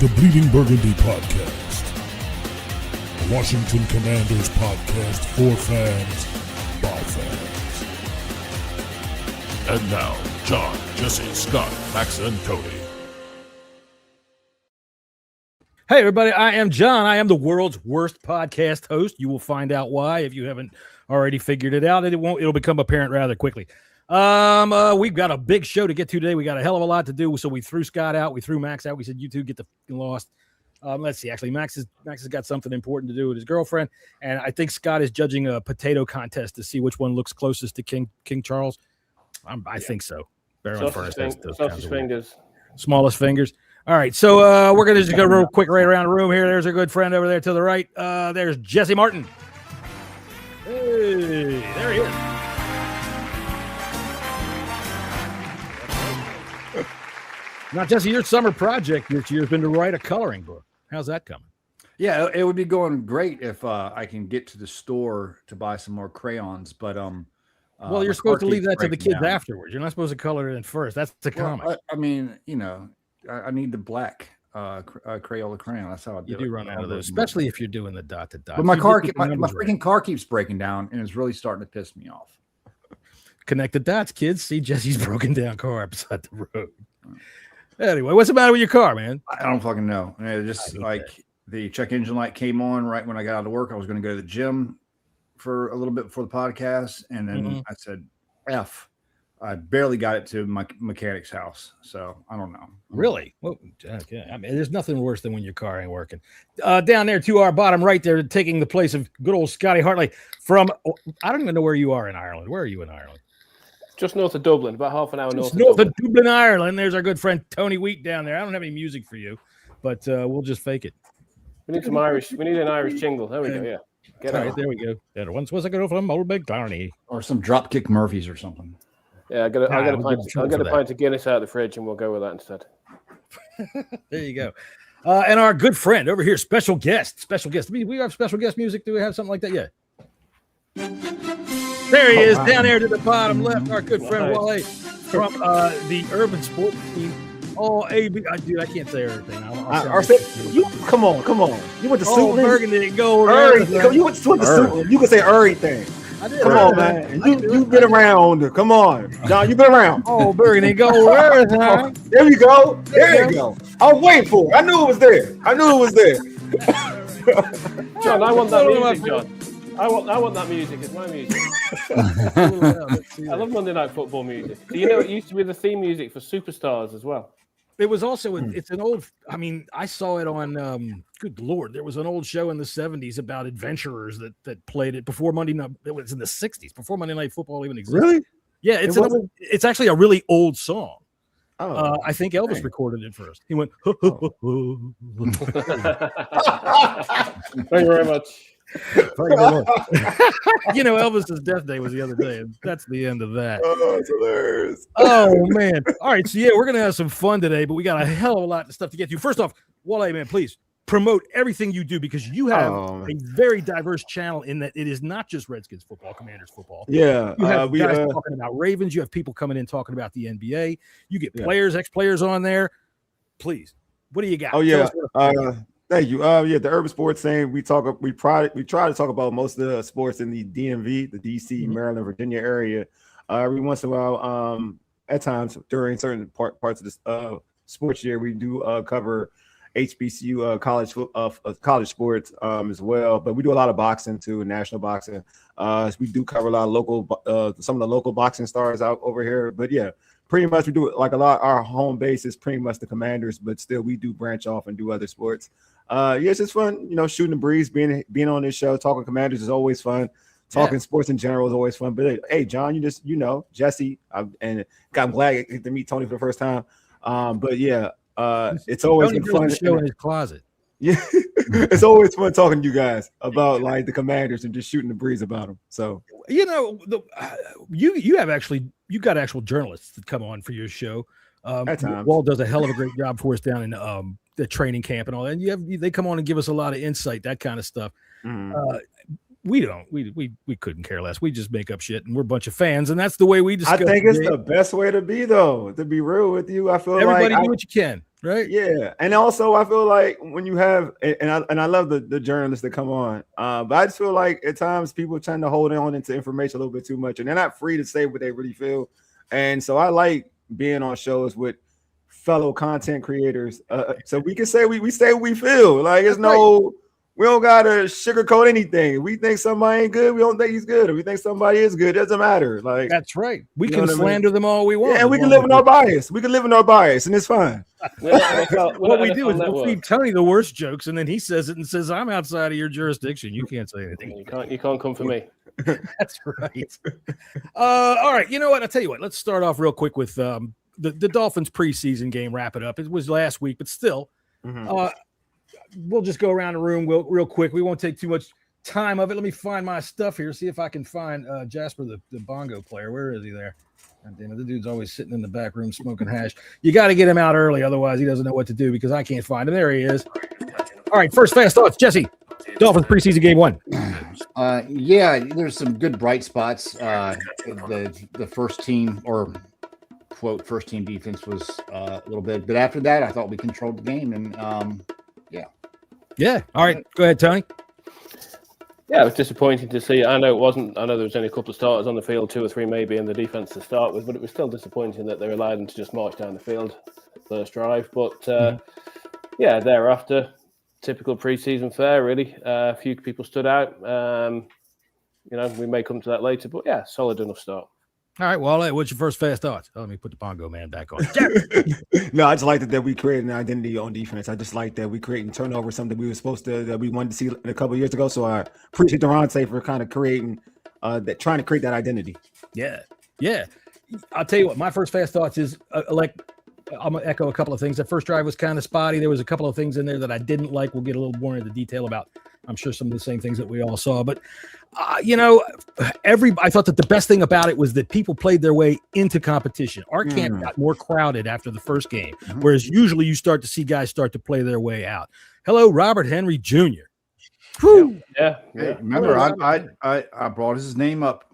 the Bleeding Burgundy podcast, a Washington Commanders podcast for fans, by fans. And now, John, Jesse, Scott, Max, and Tony. Hey, everybody, I am John. I am the world's worst podcast host. You will find out why if you haven't already figured it out. It'll become apparent rather quickly. We've got a big show to get to today. We got a hell of a lot to do. So we threw Scott out. We threw Max out. We said, you two get the lost. Let's see. Actually, Max has got something important to do with his girlfriend. And I think Scott is judging a potato contest to see which one looks closest to King Charles. I think so. Sausage fingers. Smallest fingers. All right. So we're going to just go real quick right around the room here. There's a good friend over there to the right. There's Jesse Martin. Hey, there he is. Now, Jesse, your summer project this year has been to write a coloring book. How's that coming? Yeah, it would be going great if I can get to the store to buy some more crayons. But well, you're supposed to leave that to the kids afterwards. You're not supposed to color it in first. That's the comic. I mean, you know, I need the black Crayola crayon. That's how I do it. You do run out of those, especially if you're doing the dot to dot. But my freaking car keeps breaking down, and it's really starting to piss me off. Connect the dots, kids. See Jesse's broken down car beside the road. Anyway, what's the matter with your car, man? I don't fucking know. Just like the check engine light came on right when I got out of work. I was going to go to the gym for a little bit before the podcast, and then I said, F. I barely got it to my mechanic's house, so I don't know. Really? Well, okay. I mean, there's nothing worse than when your car ain't working. Down there to our bottom right there, taking the place of good old Scotty Hartley from, I don't even know where you are in Ireland. Where are you in Ireland? Just north of Dublin, about half an hour north of Dublin, Ireland. There's our good friend Tony Wheat down there. I don't have any music for you, but we'll just fake it. We need some Irish. We need an Irish jingle. There we go. Yeah. Get all right, there we go. There once was a girl from Old Big Barney, or some Dropkick Murphys or something. Yeah, I'll get a pint of Guinness out of the fridge, and we'll go with that instead. There you go. And our good friend over here, special guest. We have special guest music. Do we have something like that yet? There he is, down there to the bottom left, our good friend WOLE from the Urban Sports Team. Oh, AB, dude, I can't say everything. Come on. You went to Suitland. Burgundy, go. You went to Suitland. You can say everything. Come on, man. You've been around. Come on, John. You've been around. Oh, Burgundy, go. There you go. There you go. I was waiting for it. I knew it was there. John, I want that music, John. I want that music. It's my music. I love Monday Night Football music. Do you know it used to be the theme music for Superstars as well? It was also it's an old. I mean, I saw it on. Good Lord, there was an old show in the '70s about adventurers that played it before Monday Night. It was in the '60s, before Monday Night Football even existed. Really? Yeah, it's actually a really old song. Oh, I think Elvis recorded it first. He went. Thank you very much. You know, Elvis's death day was the other day, and that's the end of that. Oh, it's hilarious. Oh man! All right, so yeah, we're gonna have some fun today, but we got a hell of a lot of stuff to get to. First off, WOLE, man, please promote everything you do because you have a very diverse channel in that it is not just Redskins football, Commanders football. Yeah, you have guys talking about Ravens. You have people coming in talking about the NBA. You get players, ex-players on there. Please, what do you got? Oh yeah. Thank you. The Urban Sports thing. We try to talk about most of the sports in the DMV, the DC, Maryland, Virginia area. Every once in a while, at times during certain parts of the sports year, we do cover HBCU college sports as well. But we do a lot of boxing too, national boxing. We do cover a lot of local, some of the local boxing stars out over here. But yeah. Pretty much we do it like a lot. Our home base is pretty much the Commanders, but still we do branch off and do other sports. It's just fun, shooting the breeze, being on this show, talking Commanders is always fun. Talking sports in general is always fun. But hey, John, Jesse, and I'm glad to meet Tony for the first time. It's always been fun. Show in his closet. Yeah, it's always fun talking to you guys about like the Commanders and just shooting the breeze about them. So you got actual journalists that come on for your show. At times. Walt does a hell of a great job for us down in the training camp and all that. And they come on and give us a lot of insight, that kind of stuff. We couldn't care less. We just make up shit, and we're a bunch of fans, and that's the way we discuss. I think it's the best way to be, though. To be real with you, I feel everybody like do what you can. right? Yeah, and also I feel like when you have, and I love the journalists that come on, but I just feel like at times people tend to hold on into information a little bit too much, and they're not free to say what they really feel. And so I like being on shows with fellow content creators, so we can say we say what we feel. Like it's we don't gotta sugarcoat anything. If we think somebody ain't good, we don't think he's good. If we think somebody is good, it doesn't matter. Like that's right. We can slander them all we want. Yeah, we can live in our bias. We can live in our bias, and it's fine. What we do is we'll feed Tony the worst jokes, and then he says it and says, "I'm outside of your jurisdiction. You can't say anything. You can't come for me." That's right. All right. You know what? I'll tell you what. Let's start off real quick with the Dolphins preseason game. Wrap it up. It was last week, but still. We'll just go around the room real quick. We won't take too much time of it. Let me find my stuff here. See if I can find Jasper, the bongo player. Where is he there? God damn it, the dude's always sitting in the back room smoking hash. You got to get him out early, otherwise he doesn't know what to do because I can't find him. There he is. All right, first fast thoughts, Jesse. Dolphins preseason game 1. Yeah, there's some good bright spots. The first team or quote first team defense was a little bit, but after that, I thought we controlled the game and yeah. All right, go ahead, Tony. Yeah, it was disappointing to see. I know there was only a couple of starters on the field, 2 or 3 maybe in the defense to start with, but it was still disappointing that they allowed them to just march down the field first drive. But thereafter, typical preseason fare, really. A few people stood out. We may come to that later, but yeah, solid enough start. All right, well, what's your first fast thoughts? Oh, let me put the bongo man back on. No, I just like that we created an identity on defense. I just like that we creating turnover, something we were supposed to, that we wanted to see a couple of years ago. So I appreciate Durante for kind of creating trying to create that identity. Yeah. I'll tell you what, my first fast thoughts is I'm going to echo a couple of things. The first drive was kind of spotty. There was a couple of things in there that I didn't like. We'll get a little more into detail about, I'm sure, some of the same things that we all saw. But, I thought that the best thing about it was that people played their way into competition. Our camp got more crowded after the first game, whereas usually you start to see guys start to play their way out. Hello, Robert Henry Jr. Whew. Yeah. Hey, remember, I brought his name up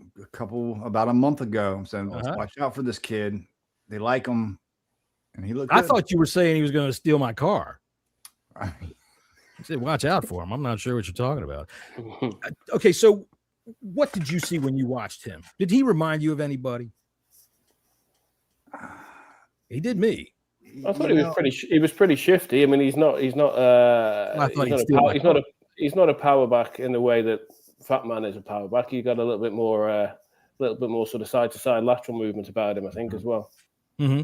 about a month ago. I'm saying, let's watch out for this kid. They like him. And he looked good. I thought you were saying he was going to steal my car. I said, watch out for him. I'm not sure what you're talking about. Okay, so what did you see when you watched him? Did he remind you of anybody? He did me. I thought he was pretty shifty. I mean, he's not a power back in the way that Fat Man is a power back. He got a little bit more sort of side to side lateral movement about him, I think, as well. Mm-hmm.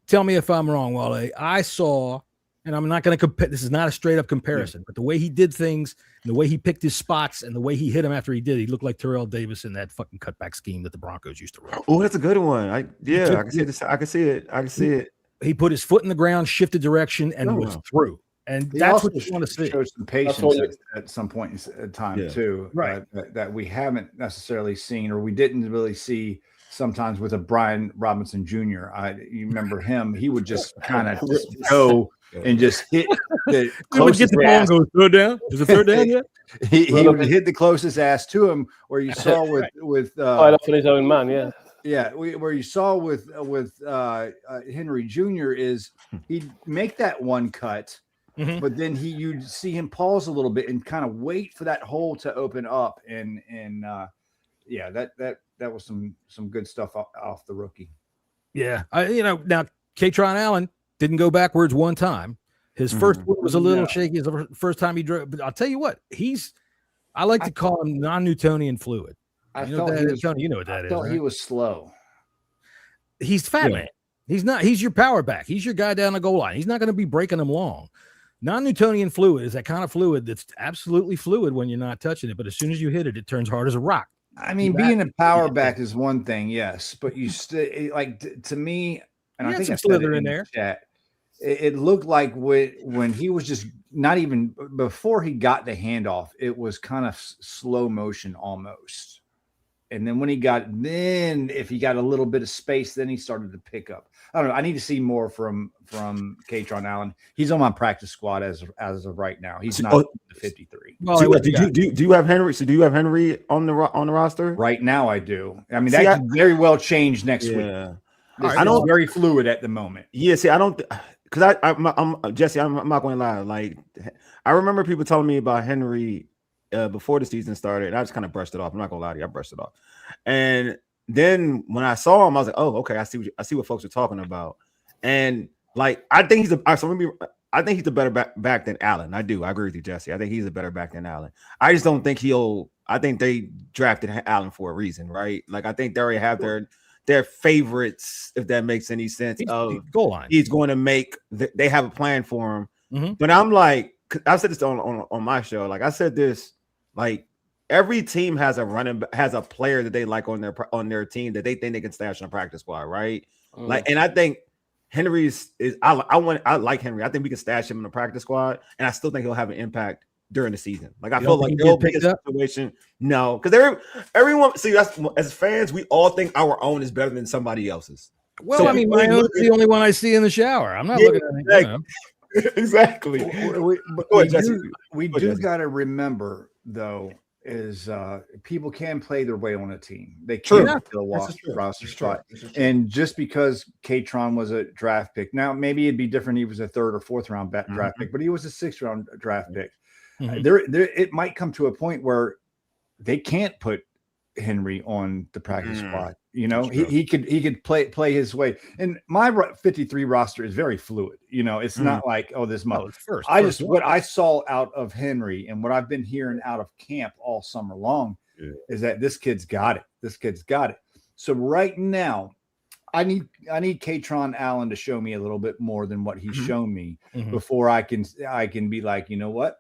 Tell me if I'm wrong, Wale. I saw, and I'm not going to compare. This is not a straight up comparison, but the way he did things, the way he picked his spots, and the way he hit him after he did, he looked like Terrell Davis in that fucking cutback scheme that the Broncos used to run. Oh, that's a good one. I can see this. I can see it. He put his foot in the ground, shifted direction, and was through. And that's what you want to see. Showed some patience at some point in time too, right? That we haven't necessarily seen, or we didn't really see. Sometimes with a Brian Robinson Jr., you remember him? He would just kind of go and just hit the closest ass. Third down? Is it third down yet? He would hit the closest ass to him, where you saw with right off in his own man, where you saw with Henry Jr. is he'd make that one cut, but then you'd see him pause a little bit and kind of wait for that hole to open up, and that was some good stuff off the rookie. Yeah. Now Katron Allen didn't go backwards one time. His first one was a little shaky. It's the first time he drove, but I'll tell you what, I like to call him non-Newtonian fluid. I you know what that is, Tony? You know what that is. I thought he was slow. He's fat man. He's not. He's your power back. He's your guy down the goal line. He's not going to be breaking them long. Non-Newtonian fluid is that kind of fluid that's absolutely fluid when you're not touching it, but as soon as you hit it, it turns hard as a rock. I mean, being a power back is one thing, yes, but you still to me, and I think I said it in there. Chat, it looked like when he was just not even before he got the handoff, it was kind of slow motion almost. And then if he got a little bit of space, then he started to pick up. I don't know. I need to see more from Katron Allen. He's on my practice squad as of right now. He's not the 53. Well, do you have Henry? So do you have Henry on the roster right now? I do. I mean, that could very well change next week. I don't very fluid at the moment. Yeah. See, I don't because I'm Jesse. I'm not going to lie. Like, I remember people telling me about Henry before the season started, and I just kind of brushed it off. I'm not going to lie to you. I brushed it off. And then when I saw him, I was like, oh, okay. I see what folks are talking about. And like, I think he's I think he's a better back than Allen. I do. I agree with you, Jesse. I think he's a better back than Allen. I just don't think I think they drafted Allen for a reason, right? Like, I think they already have their favorites, if that makes any sense. Goal line. He's going to make. They have a plan for him. Mm-hmm. But I'm like, I said this on my show. Like, I said this, like, every team has a player that they like on their team that they think they can stash on a practice squad, right? Like, and I think Henry's is I like Henry. I think we can stash him in the practice squad, and I still think he'll have an impact during the season. Like, I feel like there'll be a situation. No, because everyone see, that's as fans, we all think our own is better than somebody else's. Well, so I mean, my own's the only one I see in the shower. I'm not looking at it. Exactly. We do got to remember, though, is people can play their way on a team. They can't fill roster spot. And just because Katron was a draft pick, now maybe it'd be different. He was a 3rd or 4th round draft pick, but he was a 6th round draft pick. It might come to a point where they can't put Henry on the practice squad. You know, he could play his way. And my 53 roster is very fluid. You know, it's not like, this month. What I saw out of Henry and what I've been hearing out of camp all summer long is that this kid's got it. This kid's got it. So right now, I need Katron Allen to show me a little bit more than what he's shown me before I can be like, you know what?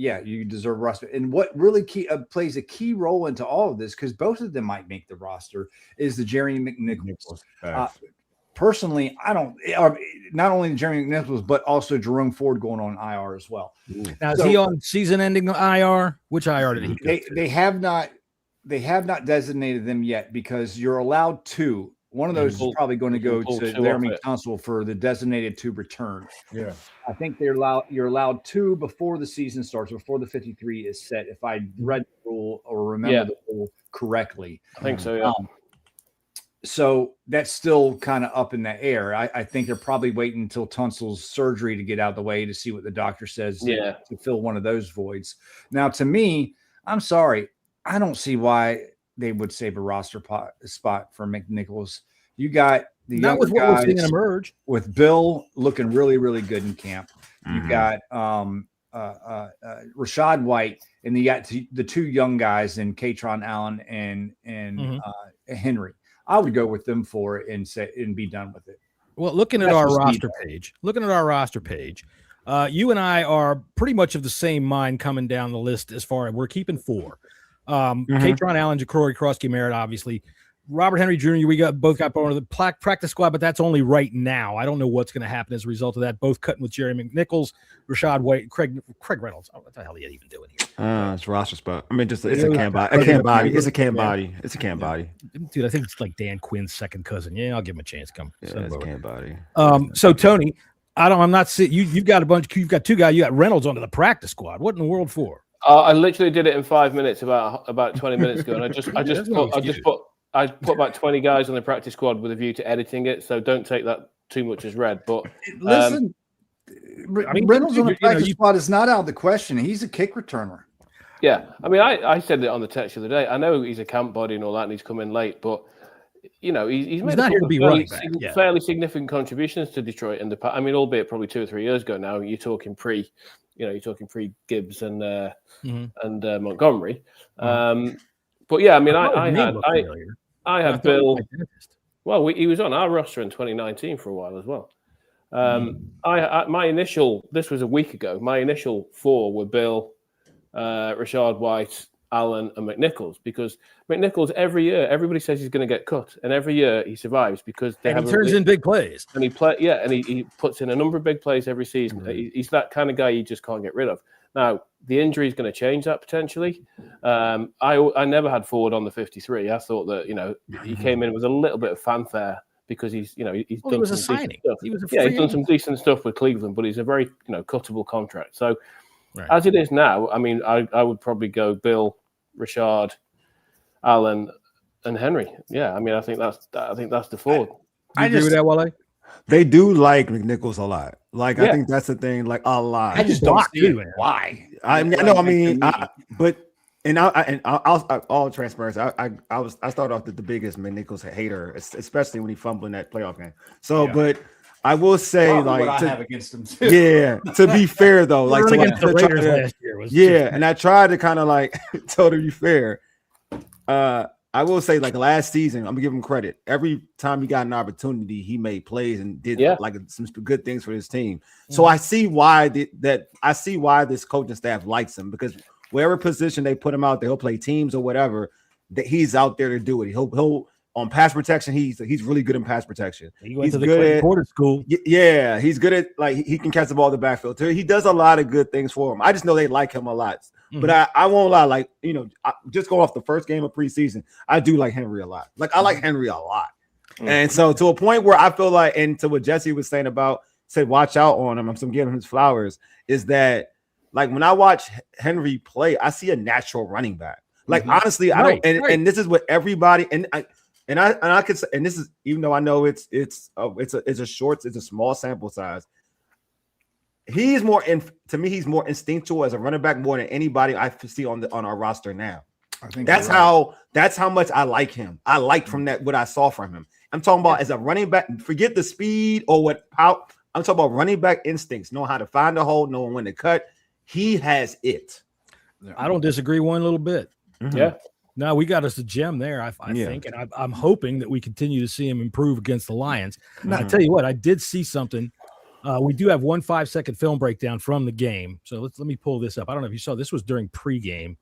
Yeah, you deserve roster. And what really plays a key role into all of this, because both of them might make the roster, is the Jerry McNichols. Personally, I don't. Not only Jerry McNichols, but also Jerome Ford going on IR as well. Now, is he on season-ending IR? Which IR did he go to? They have not designated them yet, because you're allowed 2. One of those is probably going to go to Laramie Council for the designated 2 return. Yeah, I think you're allowed 2 before the season starts, before the 53 is set. If I read the rule or remember the rule correctly, I think so. Yeah. So that's still kind of up in the air. I think they're probably waiting until Tunsil's surgery to get out of the way to see what the doctor says to fill one of those voids. Now, to me, I'm sorry, I don't see why they would save a roster spot for McNichols. You got the not with what we're seeing emerge, with Bill looking really, really good in camp. You got Rashad White, and you got the 2 young guys in Katron Allen and Henry. I would go with them for it and be done with it. Well, looking at our roster page, you and I are pretty much of the same mind coming down the list as far as we're keeping 4. Katron Allen, Jacory Krosky Merritt, obviously. Robert Henry Jr., we both got part of the practice squad, but that's only right now. I don't know what's going to happen as a result of that. Both cutting with Jerry McNichols, Rashad White, Craig Reynolds. What the hell are you even doing here? It's a roster spot. I mean, it's a camp body. It's a camp body. Dude, I think it's like Dan Quinn's second cousin. Yeah, I'll give him a chance to come. Yeah, it's a camp body. So Tony, I'm not seeing you've got 2 guys. You got Reynolds onto the practice squad. What in the world for? I literally did it in 5 minutes about 20 minutes ago, and I put about 20 guys on the practice squad with a view to editing it, so don't take that too much as read. But listen, Reynolds on the practice squad is not out of the question. He's a kick returner. Yeah, I mean, I said it on the text the other day. I know he's a camp body and all that, and he's come in late, but he's made not here to be fairly significant contributions to Detroit in the past. I mean, albeit probably 2 or 3 years ago now. You're talking pre Gibbs and Montgomery. But yeah, I mean, I had Bill. Well, he was on our roster in 2019 for a while as well. This was a week ago. My initial 4 were Bill, Rashad White, Allen, and McNichols, because McNichols every year everybody says he's going to get cut, and every year he survives because he turns in big plays, and he puts in a number of big plays every season. He's that kind of guy you just can't get rid of. Now, the injury is going to change that potentially. I never had Ford on the 53. I thought that, he came in with a little bit of fanfare because he's done some signing. Stuff. He's done some decent stuff with Cleveland, but he's a very, cuttable contract. So as it is now, I mean, I would probably go Bill, Rashad, Allen, and Henry. Yeah, I mean, I think that's the Ford. You agree with that, Wale? They do like McNichols a lot. Like I think that's the thing. Like a lot. I just don't see it. Why? All transparency. I started off the biggest McNichols hater, especially when he fumbled in that playoff game. So, but I will say, Probably like, what I have against him too. yeah. To be fair, though, like against the Raiders last year was and I tried to kind of like totally be fair. I will say, like last season, I'm gonna give him credit. Every time he got an opportunity, he made plays and did like some good things for his team. So I see why I see why this coaching staff likes him, because wherever position they put him out there, he'll play teams or whatever. That he's out there to do it. He'll on pass protection. He's really good in pass protection. He went to the Clayton Porter school. Yeah, he's good at, like, he can catch the ball in the backfield too. He does a lot of good things for him. I just know they like him a lot. But I won't lie, like, just go off the first game of preseason, I do like Henry a lot. Like, I like Henry a lot. And so to a point where I feel like, and to what Jesse was saying about, said watch out on him, I'm giving him his flowers, is that, like, when I watch Henry play, I see a natural running back. Like, honestly, I don't, and this is what everybody, and I could say, and this is, even though I know it's a small sample size, he's more to me, he's more instinctual as a running back more than anybody I see on our roster now. I think that's how much I like him. I like from that what I saw from him. I'm talking about as a running back, forget the speed or how I'm talking about running back instincts, knowing how to find a hole, knowing when to cut. He has it. I don't disagree one little bit. Yeah. No, we got us a gem there, I think, and I'm hoping that we continue to see him improve against the Lions. I tell you what, I did see something. We do have 1 5-second film breakdown from the game, so let me pull this up. I don't know if you saw, this was during pregame.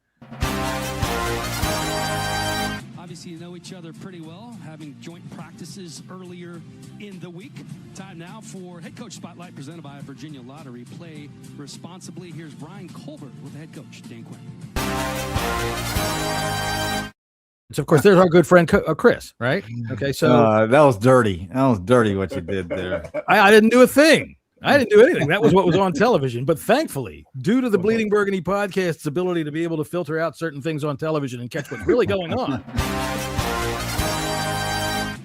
Obviously, you know each other pretty well, having joint practices earlier in the week. Time now for Head Coach Spotlight presented by Virginia Lottery. Play responsibly. Here's Brian Colbert with the head coach, Dan Quinn. So, of course, there's our good friend Chris, right? Okay, so that was dirty. That was dirty what you did there. I didn't do a thing. I didn't do anything. That was what was on television. But thankfully, due to the Bleeding Burgundy podcast's ability to be able to filter out certain things on television and catch what's really going on.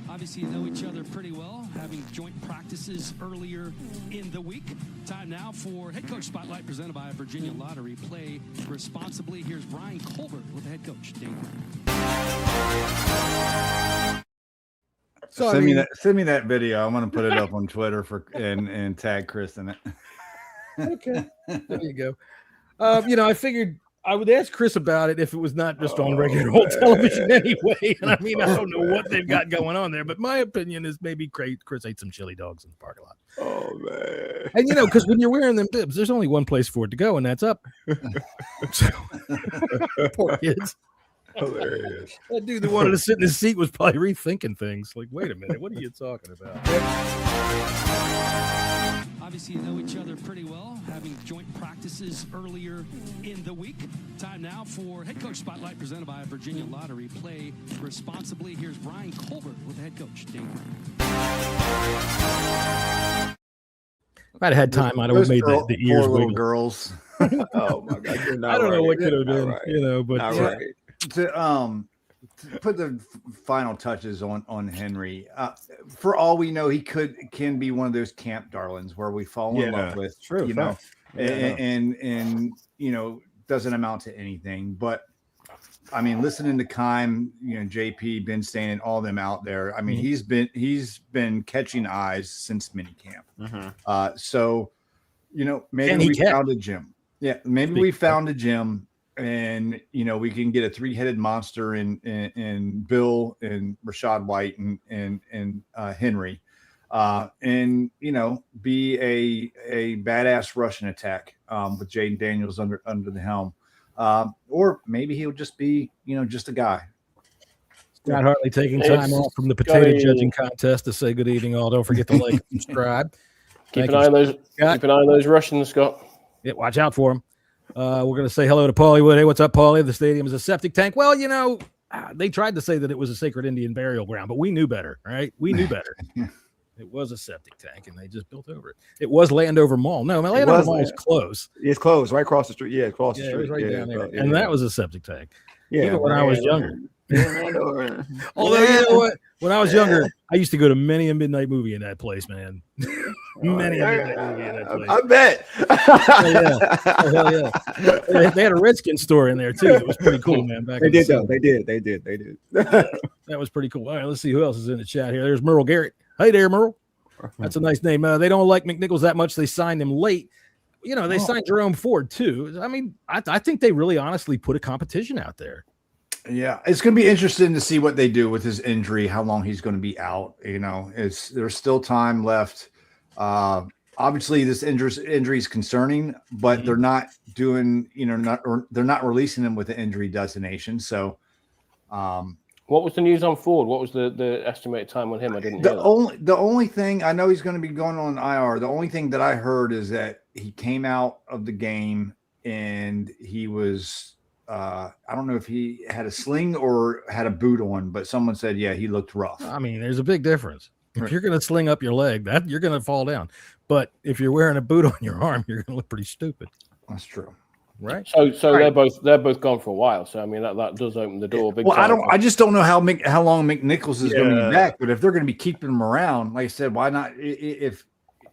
Obviously, you know each other pretty well, having joint practices earlier in the week. Time now for Head Coach Spotlight presented by Virginia Lottery. Play responsibly. Here's Brian Colbert with the head coach, Dan Quinn. So send me that video. I'm going to put it up on Twitter and tag Chris in it. Okay, there you go. I figured I would ask Chris about it if it was not just on regular old television anyway. And I mean, I don't know what they've got going on there, but my opinion is maybe Chris ate some chili dogs in the parking lot. Oh man! And because when you're wearing them bibs, there's only one place for it to go, and that's up. So, poor kids. Hilarious. That dude that wanted to sit in his seat was probably rethinking things. Like, wait a minute, what are you talking about? Obviously, you know each other pretty well, having joint practices earlier in the week. Time now for Head Coach Spotlight presented by Virginia Lottery. Play responsibly. Here's Brian Colbert with the head coach, Dan Quinn. If I'd had time, I'd have made the ears little wiggle. Girls. Oh my God! You're not I don't know what could have Not been, right. but Not right. To put the final touches on Henry, for all we know, he can be one of those camp darlings where we fall in love with. True, you know, and doesn't amount to anything. But I mean, listening to Kime, JP, Ben Stain, and all them out there. I mean, he's been catching eyes since minicamp. So maybe we found a gym. Yeah, maybe we found a gym. And we can get a three-headed monster in Bill and Rashad White and Henry, and be a badass rushing attack with Jaden Daniels under the helm, or maybe he'll just be just a guy. Scott Hartley taking time off from the potato judging contest to say good evening, all. Don't forget to like and subscribe. Keep an eye on those Russians, Scott. Yeah, watch out for them. We're going to say hello to Paulie Wood. Hey, what's up, Paulie? The stadium is a septic tank. Well, they tried to say that it was a sacred Indian burial ground, but we knew better, right? We knew better. It was a septic tank, and they just built over it. It was Landover Mall. No, Landover Mall is closed. It's closed right across the street. Yeah, across the street. It was right down there. And that was a septic tank. Yeah, even when I was younger. Although, you know what? When I was younger, I used to go to many a midnight movie in that place, man. Many a midnight movie in that place. I bet. Hell yeah. They had a Redskins store in there too. It was pretty cool, man. Back They in the did though. 70s. They did. That was pretty cool. All right, let's see who else is in the chat here. There's Merle Garrett. Hey there, Merle. That's a nice name. They don't like McNichols that much. They signed him late. You know, they signed Jerome Ford too. I mean, I think they really honestly put a competition out there. Yeah, it's going to be interesting to see what they do with his injury, how long he's going to be out. You know, there's still time left. Obviously, this injury is concerning, but they're not doing, they're not releasing him with the injury designation. So, what was the news on Ford? What was the estimated time on him? I didn't the hear the only thing I know he's going to be going on IR. The only thing that I heard is that he came out of the game and he was. I don't know if he had a sling or had a boot on, but someone said, yeah, he looked rough. I mean, there's a big difference. If Right. you're going to sling up your leg, that you're going to fall down. But if you're wearing a boot on your arm, you're going to look pretty stupid, That's true. right? So Right. they're both gone for a while. So I mean that does open the door. Big Well, time. I just don't know how long McNichols is going to Yeah. be back. But if they're going to be keeping him around, like I said, why not? If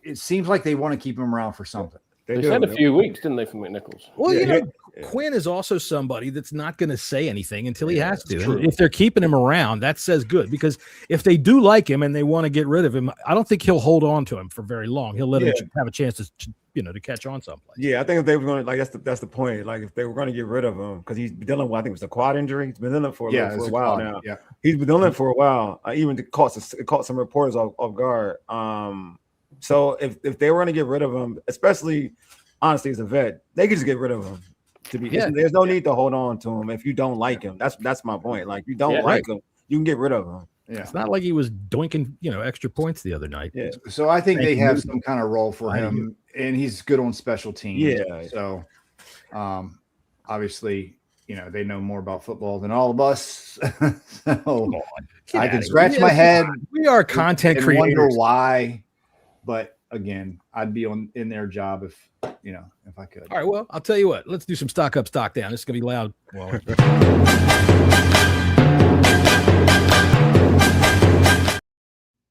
it seems like they want to keep him around for something. They said a few weeks, didn't they, for McNichols? Well, Yeah, Quinn is also somebody that's not going to say anything until he has to. true. And if they're keeping him around, that says good, because if they do like him and they want to get rid of him, I don't think he'll hold on to him for very long. He'll let him have a chance to catch on someplace. Yeah, I think if they were going to, that's the point. Like if they were going to get rid of him, because he's been dealing with, I think it was a quad injury. He's been dealing for a while now. Yeah. He's been dealing for a while. Even it caught some reporters off guard. So if they were going to get rid of him, especially honestly as a vet, they could just get rid of him. There's no need to hold on to him if you don't like him. That's my point. Like you don't like him, you can get rid of him. Yeah. It's not like he was doinking, extra points the other night. Yeah. So I think they have some kind of role for him, and he's good on special teams. Yeah. So, obviously, they know more about football than all of us. So I can scratch my head. We are content and creators. wonder why, but again, I'd be in their job if I could. All right, well, I'll tell you what. Let's do some stock up, stock down. This is gonna be loud. Well,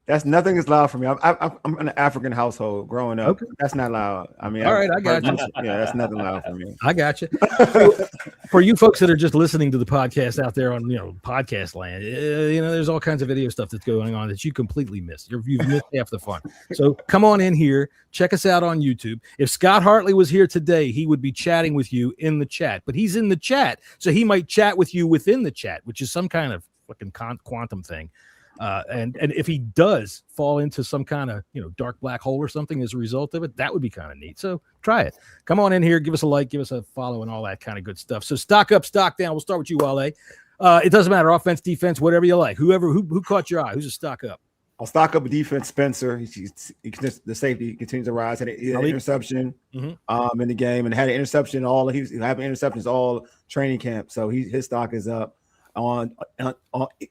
That's nothing is loud for me. I'm in an African household growing up. Okay. That's not loud. I mean, all right, I got you. Yeah, that's nothing loud for me. I got you. For you folks that are just listening to the podcast out there on podcast land, there's all kinds of video stuff that's going on that you completely missed. You've missed half the fun. So come on in here, check us out on YouTube. If Scott Hartley was here today, he would be chatting with you in the chat. But he's in the chat, so he might chat with you within the chat, which is some kind of fucking quantum thing. And if he does fall into some kind of dark black hole or something as a result of it, that would be kind of neat. So try it. Come on in here, give us a like, give us a follow, and all that kind of good stuff. So stock up, stock down. We'll start with you, Wale. It doesn't matter, offense, defense, whatever you like. Who caught your eye? Who's a stock up? I'll stock up a defense. Spencer, the safety continues to rise. Had an interception in the game, and had an interception. He's having interceptions all training camp. So his stock is up. On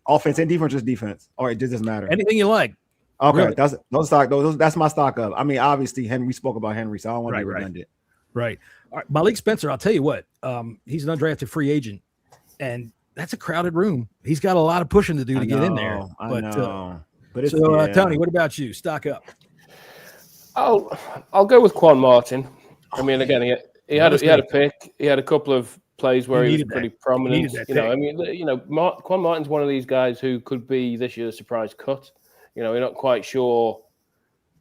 offense and defense, just defense. All right, it doesn't matter. Anything you like. Okay, Really? that's my stock up. I mean, obviously, Henry, we spoke about Henry, so I don't want to be redundant. Right. All right. Malik Spencer, I'll tell you what. He's an undrafted free agent, and that's a crowded room. He's got a lot of pushing to do to get in there. But it's, Tony, what about you? Stock up. I'll go with Quan Martin. I mean, again, he had a pick. He had a couple of plays where he was pretty prominent. Quan Martin's one of these guys who could be this year's surprise cut. We're not quite sure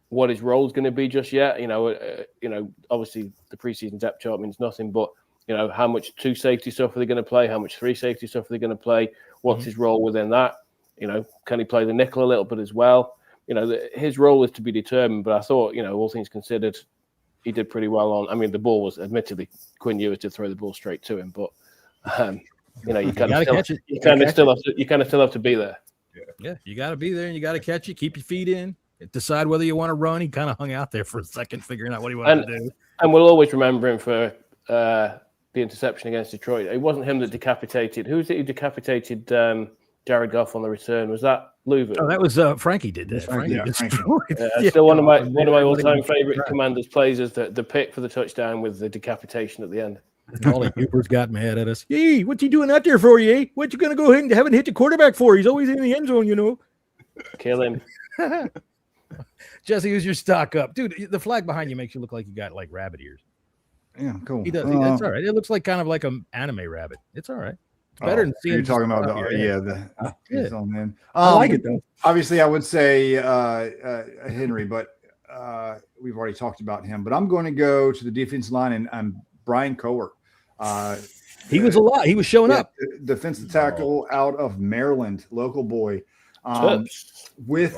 what his role is going to be just yet. Obviously the preseason depth chart means nothing, but how much 2 safety stuff are they going to play? How much 3 safety stuff are they going to play? What's his role within that? Can he play the nickel a little bit as well? His role is to be determined, but I thought, all things considered, he did pretty well on. I mean, the ball was admittedly Quinn Ewers did throw the ball straight to him, but you kind of still have to be there. Yeah, you got to be there and you got to catch it. Keep your feet in. Decide whether you want to run. He kind of hung out there for a second, figuring out what he wanted to do. And we'll always remember him for the interception against Detroit. It wasn't him that decapitated. Who was it who decapitated Jared Goff on the return? Was that Louver? Oh, that was Frankie did that. Frankie. Still one of my all-time favorite Commanders plays is the pick for the touchdown with the decapitation at the end. Ollie Cooper's got mad at us. Yee, what's he doing out there for, Yee? What you going to go ahead and haven't hit the quarterback for? He's always in the end zone, Kill him. Jesse, who's your stock up? Dude, the flag behind you makes you look like you got like rabbit ears. Yeah, cool. He does. It's all right. It looks like kind of like an anime rabbit. It's all right. It's better than seeing. You're talking about it's on him. I like it though. Obviously, I would say Henry, but we've already talked about him. But I'm going to go to the defensive line and Brian Cowart. He was a lot. He was showing up. Defensive tackle out of Maryland, local boy. With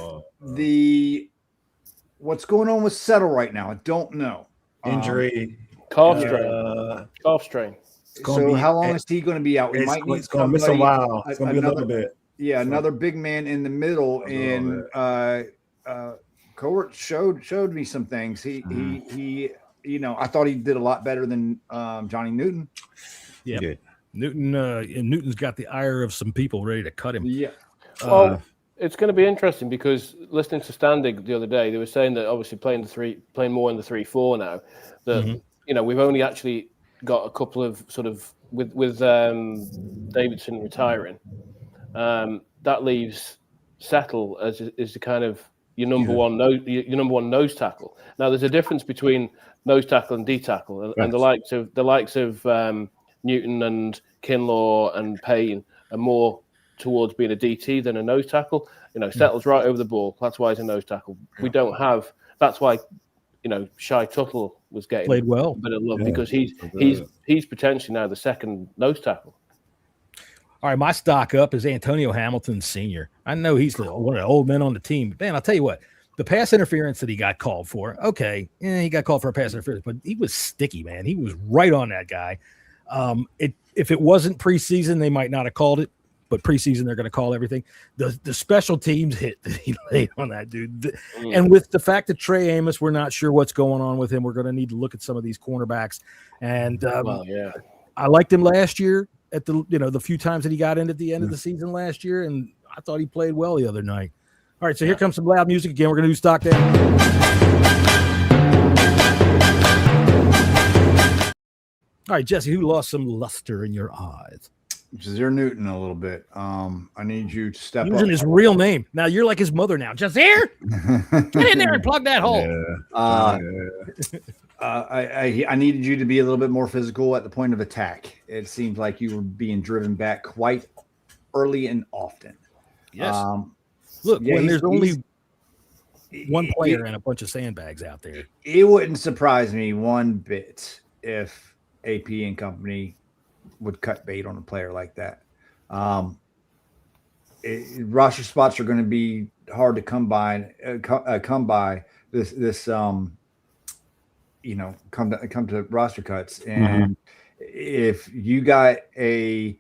what's going on with Settle right now, I don't know. Injury, calf strain. Calf strain. So how long is he going to be out? We might need it's going to miss a while. It's going to be a little bit. Yeah, another big man in the middle, and Cowart showed me some things. He I thought he did a lot better than Johnny Newton. Yeah, Newton's got the ire of some people ready to cut him. Yeah. Well, it's going to be interesting because listening to Standig the other day, they were saying that obviously playing more in the 3-4 now. That we've only actually got a couple of sort of with Davidson retiring. That leaves Settle as the kind of your number one nose tackle. Now there's a difference between nose tackle and D tackle, and the likes of Newton and Kinlaw and Payne are more towards being a DT than a nose tackle. Settle's right over the ball. That's why he's a nose tackle. We don't have. That's why Shai Tuttle was getting played well, a bit of love because he's potentially now the second nose tackle. All right, my stock up is Antonio Hamilton Sr. I know he's one of the old men on the team. Man, I'll tell you what, the pass interference that he got called for, he got called for a pass interference, but he was sticky, man. He was right on that guy. If it wasn't preseason, they might not have called it, but preseason, they're going to call everything. The special teams hit that he laid on that dude. And with the fact that Trey Amos, we're not sure what's going on with him. We're going to need to look at some of these cornerbacks. And I liked him last year at the few times that he got in at the end of the season last year, and I thought he played well the other night. All right, so here comes some loud music again. We're going to do stock down. All right, Jesse, who lost some luster in your eyes? Jazeer Newton a little bit. I need you to step using up. His real name. Now you're like his mother now. Jazeer, get in there and plug that hole. I needed you to be a little bit more physical at the point of attack. It seemed like you were being driven back quite early and often. Yes. When there's only one player and a bunch of sandbags out there, it wouldn't surprise me one bit if AP and company would cut bait on a player like that. Roster spots are going to be hard to come by. Come to roster cuts, and if you got a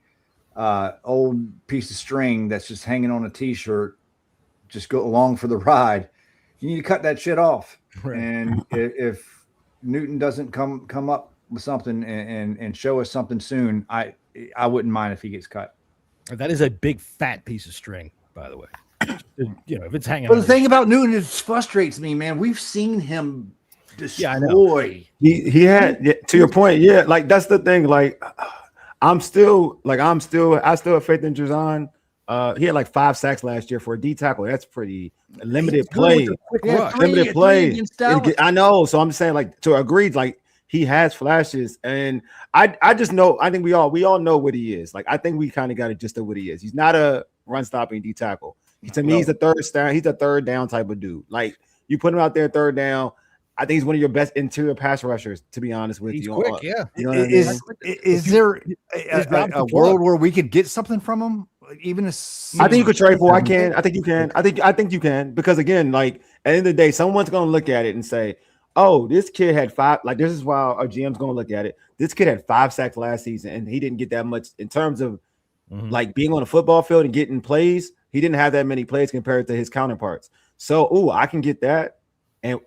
old piece of string that's just hanging on a t-shirt, just go along for the ride. You need to cut that shit off. Right. And if Newton doesn't come up with something and show us something soon, I wouldn't mind if he gets cut. That is a big fat piece of string, by the way. If it's hanging. But the thing about Newton, it frustrates me, man. We've seen him destroy. He had, to your point, like that's the thing. Like I still have faith in Jazan. He had like 5 sacks last year for a D tackle. That's pretty limited play. Limited play. I know. So I'm saying, like, to agree, like he has flashes, and I just know. I think we all know what he is. Like I think we kind of got a gist of what he is. He's not a run stopping D tackle. To me, he's a third down type of dude. Like you put him out there third down. I think he's one of your best interior pass rushers, to be honest with you. Quick, yeah. You know is there a world where we could get something from him? Even I think you could trade for. I think you can. I think you can, because again, like at the end of the day, someone's gonna look at it and say, "Oh, this kid had 5." Like this is why our GM's gonna look at it. This kid had 5 sacks last season, and he didn't get that much in terms of like being on a football field and getting plays. He didn't have that many plays compared to his counterparts. So, I can get that. And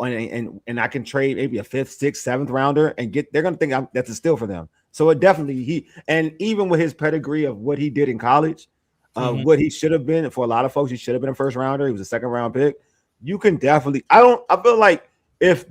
I can trade maybe a 5th, 6th, 7th rounder and they're going to think that's a steal for them. So it definitely and even with his pedigree of what he did in college, what he should have been, for a lot of folks, he should have been a 1st rounder. He was a 2nd round pick. You can definitely, I feel like if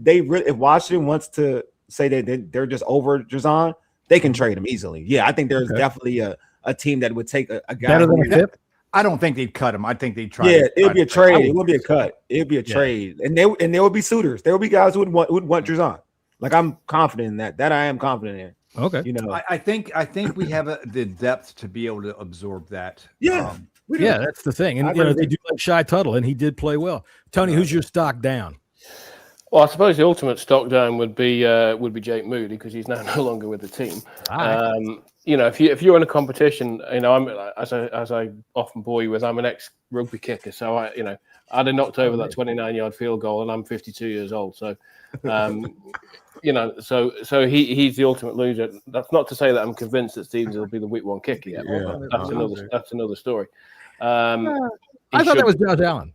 Washington wants to say that they're just over Jazan, they can trade him easily. Yeah, I think there's definitely a team that would take a guy better than a 5th. I don't think they'd cut him. I think they'd try. Yeah, it'll be a trade. It would won't be a cut. It'll be a trade, and there will be suitors. There will be guys who would want Drazan. Like I'm confident in that. That I am confident in. Okay, I think we have the depth to be able to absorb that. Yeah, that's the thing. And they do like Shy Tuttle, and he did play well. Tony, who's your stock down? Well, I suppose the ultimate stock down would be Jake Moody because he's now no longer with the team. If you're in a competition, I'm as I often bore you with, I'm an ex-rugby kicker, so I'd have knocked over that 29-yard field goal, and I'm 52 years old. So, so he's the ultimate loser. That's not to say that I'm convinced that Stevens will be the week one kicker yet. That's another story. I thought that was Josh Allen.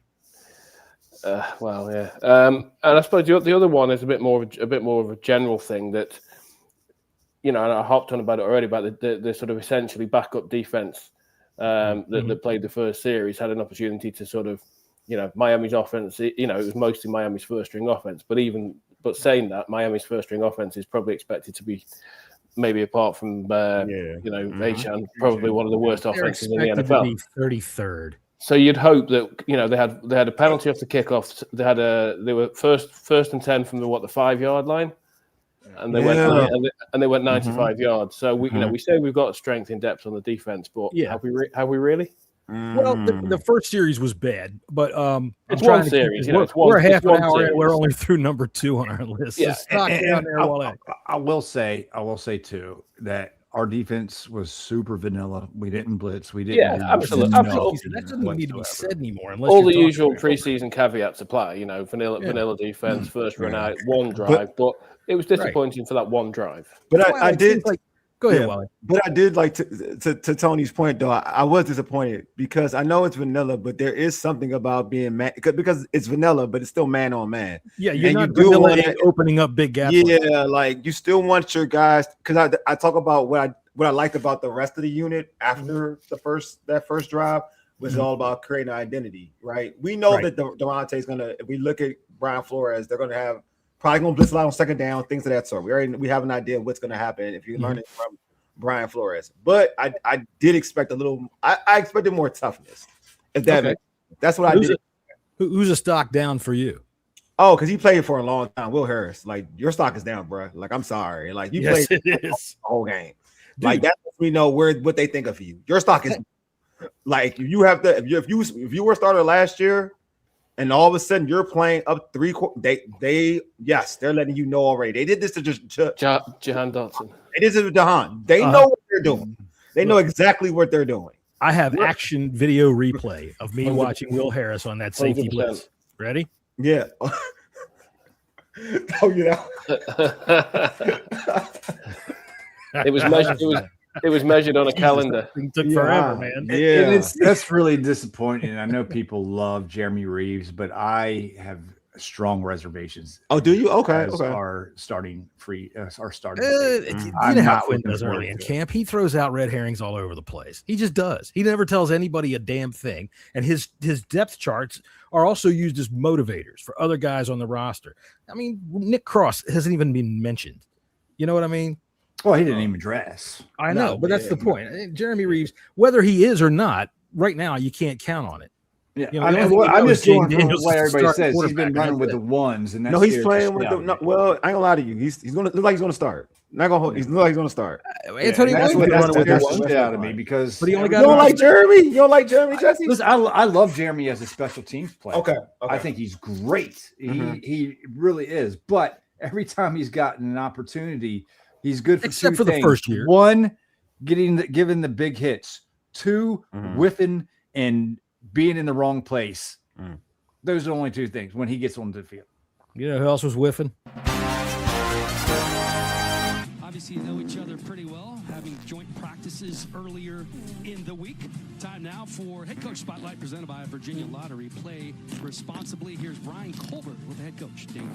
And I suppose the other one is a bit more of a general thing that, and I hopped on about it already about the sort of essentially backup defense that played the first series, had an opportunity to sort of, Miami's offense. It was mostly Miami's first string offense, but saying that, Miami's first string offense is probably expected to be, maybe apart from Achan, probably one of the worst offenses in the NFL. To be 33rd. So you'd hope that they had a penalty off the kickoff. They were first and 10 from the 5-yard line, and they went 95 yards. So we say we've got strength in depth on the defense, but have we really? Well, the first series was bad, but it's one series. We're half an hour in. We're only through number 2 on our list. Yeah, so I will say too that our defense was super vanilla. We didn't blitz. We didn't. Yeah, absolutely. That doesn't even need to be said anymore. Unless all the usual preseason caveats apply. Vanilla defense, first run out, one drive, but it was disappointing for that one drive. But I did. Go ahead, Wally. But I did like to Tony's point, though. I was disappointed because I know it's vanilla, but there is something about being man because it's vanilla, but it's still man on man. Yeah, you're not vanilla opening up big gaps. Yeah, like you still want your guys because I talk about what I liked about the rest of the unit after that first drive was all about creating an identity, right? We know that Durante's gonna. If we look at Brian Flores, they're gonna have. Probably going to blitz a lot on second down, things of that sort. We have an idea of what's going to happen if you learn it from Brian Flores. But I did expect a little. I expected more toughness. If that that's what I did. Who's a stock down for you? Oh, because he played for a long time. Will Harris, like your stock is down, bro. Like I'm sorry, like you played the whole game. Dude. Like that lets me know what they think of you. Your stock is like you have to. If you were a starter last year. And all of a sudden, you're playing up 3 quarters. They're letting you know already. They did this to Jahan Dotson. It is with Jahan. They know what they're doing. They know exactly what they're doing. I have action video replay of me watching Will Harris on that safety 100%. Blitz. Ready? Yeah. Oh yeah. It was measured on a calendar. It took forever, man. Yeah, and that's really disappointing. I know people love Jeremy Reeves, but I have strong reservations. Oh, do you? Okay. Our starting free, our starting. You know how Quinn does early in camp. He throws out red herrings all over the place. He just does. He never tells anybody a damn thing. And his depth charts are also used as motivators for other guys on the roster. I mean, Nick Cross hasn't even been mentioned. You know what I mean? Well, he didn't even dress. I know, but that's the point. Jeremy Reeves, whether he is or not, right now you can't count on it. Yeah, I'm just going from what everybody says. He's been running with the ones, and he's playing with the. No, well, I ain't gonna lie to you. He's gonna look like he's gonna start. Not gonna. He's like he's gonna start. Anthony, that's what running with the ones out of me because. But he only got. You don't like Jeremy? You don't like Jeremy, Jesse? Listen, I love Jeremy as a special teams player. Okay. I think he's great. He really is. But every time he's gotten an opportunity. He's good for except for the first year. 1, giving the big hits. 2, whiffing and being in the wrong place. Those are the only 2 things when he gets onto the field. You know who else was whiffing? Obviously, you know each other pretty well, having joint practices earlier in the week. Time now for Head Coach Spotlight presented by Virginia Lottery. Play responsibly. Here's Brian Colbert with the head coach, Jayden.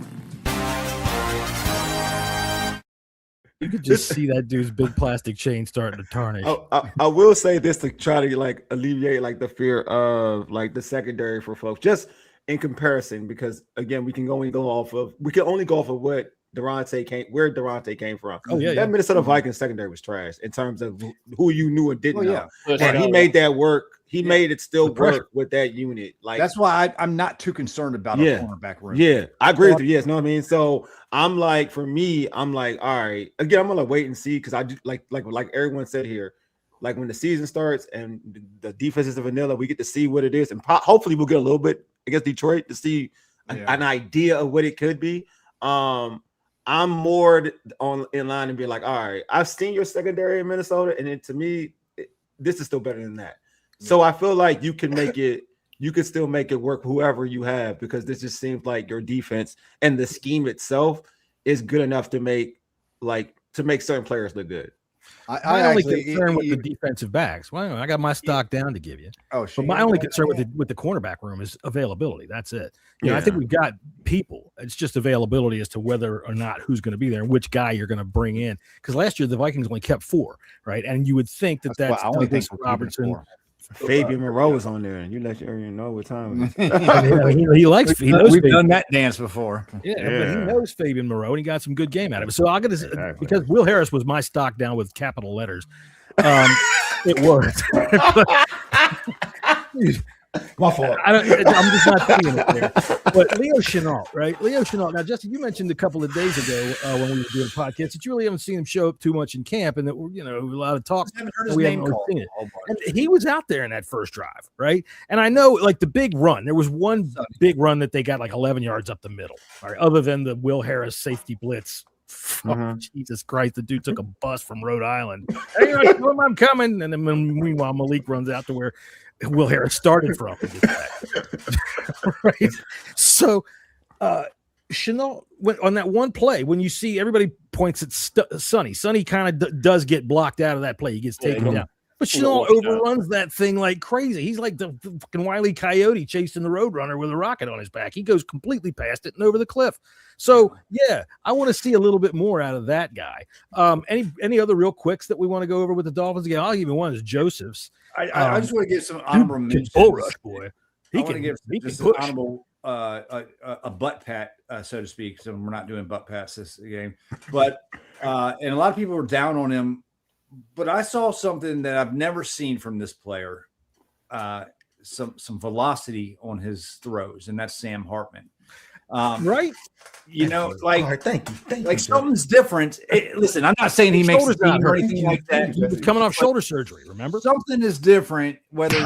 You could just see that dude's big plastic chain starting to tarnish. I will say this to try to like alleviate like the fear of like the secondary for folks, just in comparison, because again, we can only go off of what where Durante came from. Minnesota Vikings secondary was trash in terms of who you knew and didn't know. And he made that work. He made it still work with that unit. Like that's why I'm not too concerned about a cornerback room. Yeah, I agree with you. Yes, know what I mean. So I'm like, for me, I'm like, all right. Again, I'm gonna wait and see because I do like everyone said here. Like when the season starts and the defense is vanilla, we get to see what it is, and hopefully we'll get a little bit against Detroit to see an idea of what it could be. I'm more in line and be like, all right, I've seen your secondary in Minnesota, and then to me, this is still better than that. So I feel like you can make it, you can still make it work whoever you have, because this just seems like your defense and the scheme itself is good enough to make certain players look good. My only concern with the defensive backs. Well, I got my stock down to give you. But my only concern with the cornerback room is availability. That's it. You know, I think we've got people. It's just availability as to whether or not who's going to be there and which guy you're going to bring in. Because last year the Vikings only kept 4, right? And you would think that's Douglas Robertson. Fabian Moreau is on there, and you let you know what time. He knows. We've done that dance before. Yeah, but he knows Fabian Moreau, and he got some good game out of it. So I'm gonna because Will Harris was my stock down with capital letters. It worked. My fault. I'm just not seeing it there. But Leo Chenault, right? Leo Chenault. Now, Justin, you mentioned a couple of days ago when we were doing a podcast that you really haven't seen him show up too much in camp, and that a lot of talk. We haven't really seen it. And he was out there in that first drive, right? And I know, like the big run, there was one big run that they got like 11 yards up the middle, right? Other than the Will Harris safety blitz. Oh, Jesus Christ, the dude took a bus from Rhode Island. Hey, I'm coming. And then meanwhile, Malik runs out to where Will Harris started from. Right. So Chenault went on that one play. When you see everybody points at Sonny kind of does get blocked out of that play. He gets taken down. But Chenault overruns that thing like crazy. He's like the fucking Wile E. Coyote chasing the Roadrunner with a rocket on his back. He goes completely past it and over the cliff. So, yeah, I want to see a little bit more out of that guy. Any other real quicks that we want to go over with the Dolphins? Again, I'll give you one is Joseph's. I just want to give some honorable mentions. Bull rush, boy. He can give just an honorable a butt pat, so to speak. So we're not doing butt pats this game. But and a lot of people were down on him. But I saw something that I've never seen from this player, some velocity on his throws, and that's Sam Hartman. Right? Thank you. Something's different. Listen, I'm not saying he makes a team or anything like that. He was coming off shoulder surgery, remember? Something is different. Whether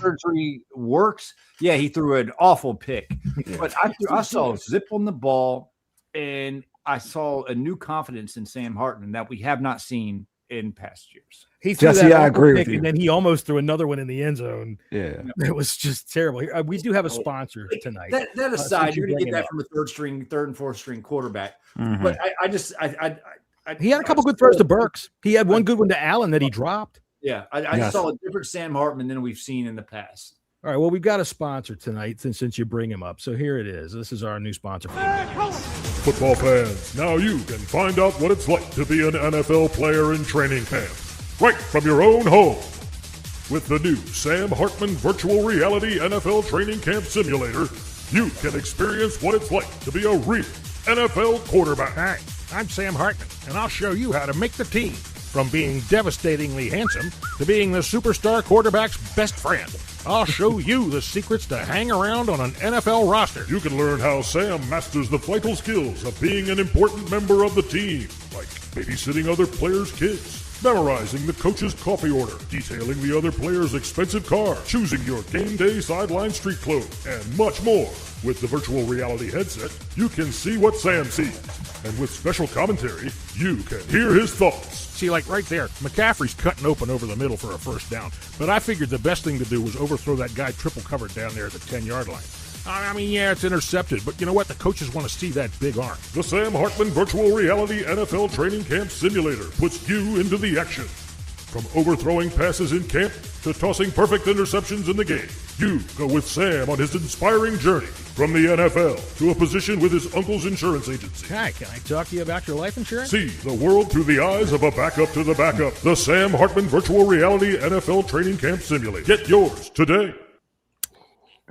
surgery works, he threw an awful pick. But I saw a zip on the ball, and I saw a new confidence in Sam Hartman that we have not seen in past years. He threw I agree with you. And then he almost threw another one in the end zone. Yeah, it was just terrible. We do have a sponsor tonight. That aside, you're going to get that from a third and fourth string quarterback. But he had a couple good throws to Burks. He had one good one to Allen that he dropped. Yeah, I saw a different Sam Hartman than we've seen in the past. All right, well, we've got a sponsor tonight since you bring him up. So here it is. This is our new sponsor. Football fans, now you can find out what it's like to be an NFL player in training camp, right from your own home. With the new Sam Hartman Virtual Reality NFL Training Camp Simulator, you can experience what it's like to be a real NFL quarterback. Hi, I'm Sam Hartman, and I'll show you how to make the team from being devastatingly handsome to being the superstar quarterback's best friend. I'll show you the secrets to hang around on an NFL roster. You can learn how Sam masters the vital skills of being an important member of the team, like babysitting other players' kids, memorizing the coach's coffee order, detailing the other player's expensive car, choosing your game day sideline street clothes, and much more. With the virtual reality headset, you can see what Sam sees. And with special commentary, you can hear his thoughts. See, like right there, McCaffrey's cutting open over the middle for a first down. But I figured the best thing to do was overthrow that guy triple covered down there at the 10-yard line. I mean, yeah, it's intercepted, but you know what? The coaches want to see that big arm. The Sam Hartman Virtual Reality NFL Training Camp Simulator puts you into the action. From overthrowing passes in camp to tossing perfect interceptions in the game, you go with Sam on his inspiring journey from the NFL to a position with his uncle's insurance agency. Hi, can I talk to you about your life insurance? See the world through the eyes of a backup to the backup. The Sam Hartman Virtual Reality NFL Training Camp Simulator. Get yours today.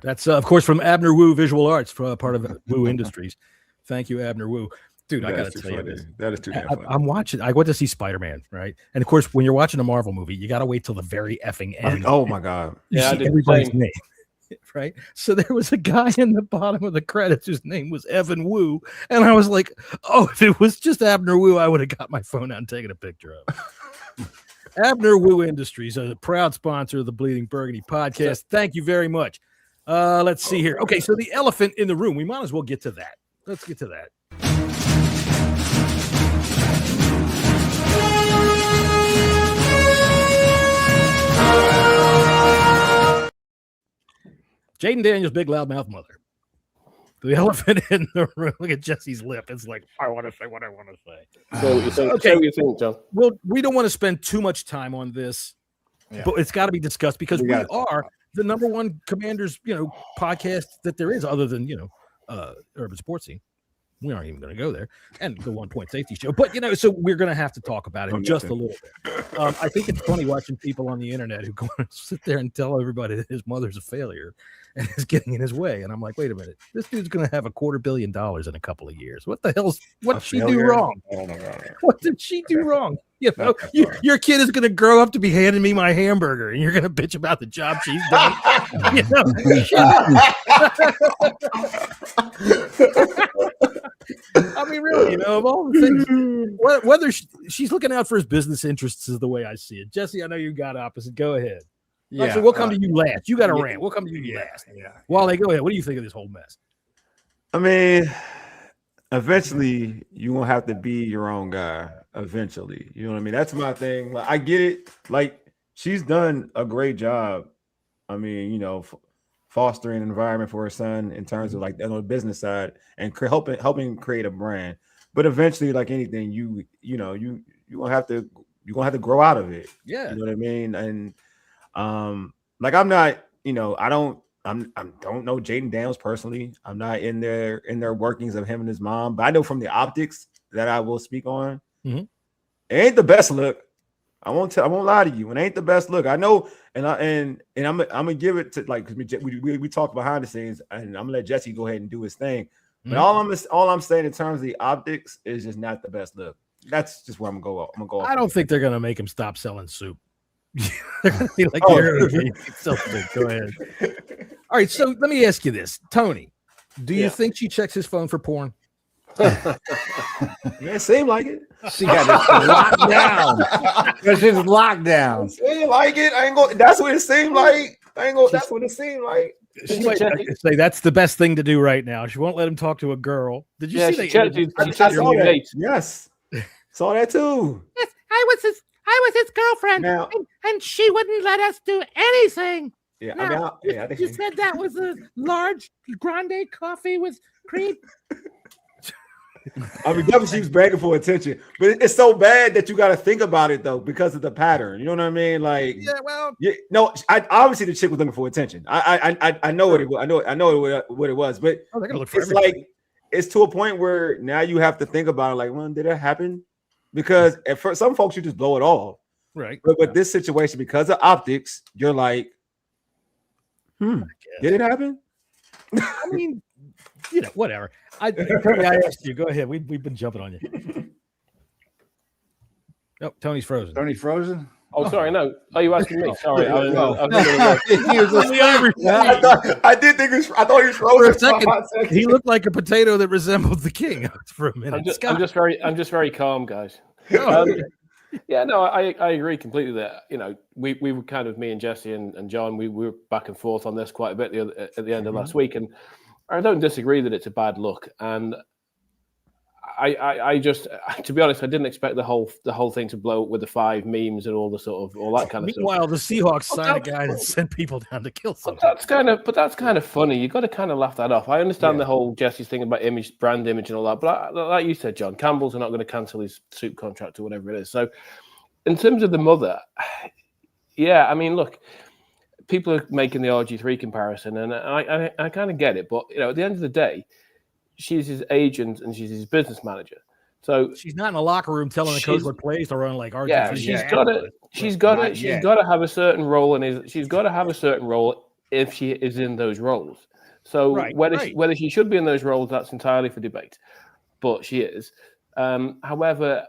That's, of course, from Abner Wu Visual Arts, part of Wu Industries. Thank you, Abner Wu. Dude, I got to tell you this. That is too damn funny. I'm watching. I went to see Spider-Man, right? And of course, when you're watching a Marvel movie, you got to wait till the very effing end. Oh my God. You Yeah, I see did the everybody's same. name, right? So there was a guy in the bottom of the credits whose name was Evan Wu. And I was like, oh, if it was just Abner Wu, I would have got my phone out and taken a picture of. Abner Wu Industries, a proud sponsor of the Bleeding Burgundy podcast. Thank you very much. Let's see here. Okay, so the elephant in the room. We might as well get to that. Let's get to that. Jaden Daniels' big loudmouth mother. The elephant in the room. Look at Jesse's lip. It's like, I want to say what I want to say. So what you think? Okay. So what you think, John? Well, we don't want to spend too much time on this, but it's got to be discussed because we are the number one Commanders, podcast that there is, other than Urban Sports Scene. We aren't even going to go there, and the 1 Point Safety Show. But so we're going to have to talk about it just a little bit. I think it's funny watching people on the internet who go and sit there and tell everybody that his mother's a failure and is getting in his way. And I'm like, wait a minute, this dude's going to have $250 million in a couple of years. What the hell's what did she do wrong? What did she do wrong? Your kid is going to grow up to be handing me my hamburger, and you're going to bitch about the job she's done. I mean, really, of all the things, whether she's looking out for his business interests is the way I see it. Jesse, I know you got opposite. Go ahead. Yeah, actually, we'll come to you last. You got a rant. We'll come to you last. Yeah. Wale, go ahead. What do you think of this whole mess? I mean, eventually you're gonna have to be your own guy. Eventually, you know what I mean? That's my thing. Like, I get it. Like, she's done a great job. I mean, fostering an environment for her son in terms of like on the business side and helping create a brand. But eventually, like anything, you're gonna have to grow out of it. Yeah, you know what I mean. And like I'm not, I don't know Jaden Daniels personally. I'm not in their workings of him and his mom, but I know from the optics that I will speak on. Mm-hmm. It ain't the best look. I won't lie to you. It ain't the best look. I know, and I'm gonna give it to like we talked behind the scenes, and I'm gonna let Jesse go ahead and do his thing. But all I'm saying in terms of the optics is just not the best look. That's just where I'm gonna go. I don't think they're gonna make him stop selling soup. They're gonna be like, go ahead. All right, so let me ask you this, Tony. Do you think she checks his phone for porn? Yeah, it seemed like it. She got it locked down. It's just locked down. It seemed like it. I ain't go. That's what it seemed like. That's what it seemed like. She might say that's the best thing to do right now. She won't let him talk to a girl. Did you see that? I saw that. Yes, saw that too. Yes, I was his girlfriend, now, and she wouldn't let us do anything. Yeah, now, I think you said that was a large grande coffee with cream. I mean, definitely she was begging for attention, but it's so bad that you got to think about it though because of the pattern. You know what I mean? Like, obviously the chick was looking for attention. I know what it was. I know what it was, but it's like it's to a point where now you have to think about it. Like, well, did it happen? Because for some folks you just blow it off, right? But this situation, because of optics, you're like, did it happen? I mean, whatever. I asked you. Go ahead. We've been jumping on you. Oh, Tony's frozen. Tony's frozen? Oh, sorry. No. Are you asking me? Sorry. I did think I thought he was frozen for a second. He looked like a potato that resembled the king for a minute. I'm just very calm, guys. Yeah, no, I agree completely that, we were kind of, me and Jesse and John, we were back and forth on this quite a bit at the end of last week. And I don't disagree that it's a bad look. And I just, to be honest, I didn't expect the whole thing to blow up with the 5 memes and all that kind of stuff. Meanwhile, the Seahawks signed a guy that sent people down to kill someone. That's kind of funny. You got to kind of laugh that off. I understand the whole Jesse's thing about brand image and all that, but like you said, John, Campbell's are not going to cancel his soup contract or whatever it is. So, in terms of the mother, yeah, I mean, look, people are making the RG3 comparison, and I kind of get it, but at the end of the day, she's his agent and she's his business manager. So she's not in the locker room telling the coach what plays to run like RG3. Yeah, she's got to have a certain role, and she's got to have a certain role if she is in those roles. So whether she should be in those roles, that's entirely for debate. but she is. However,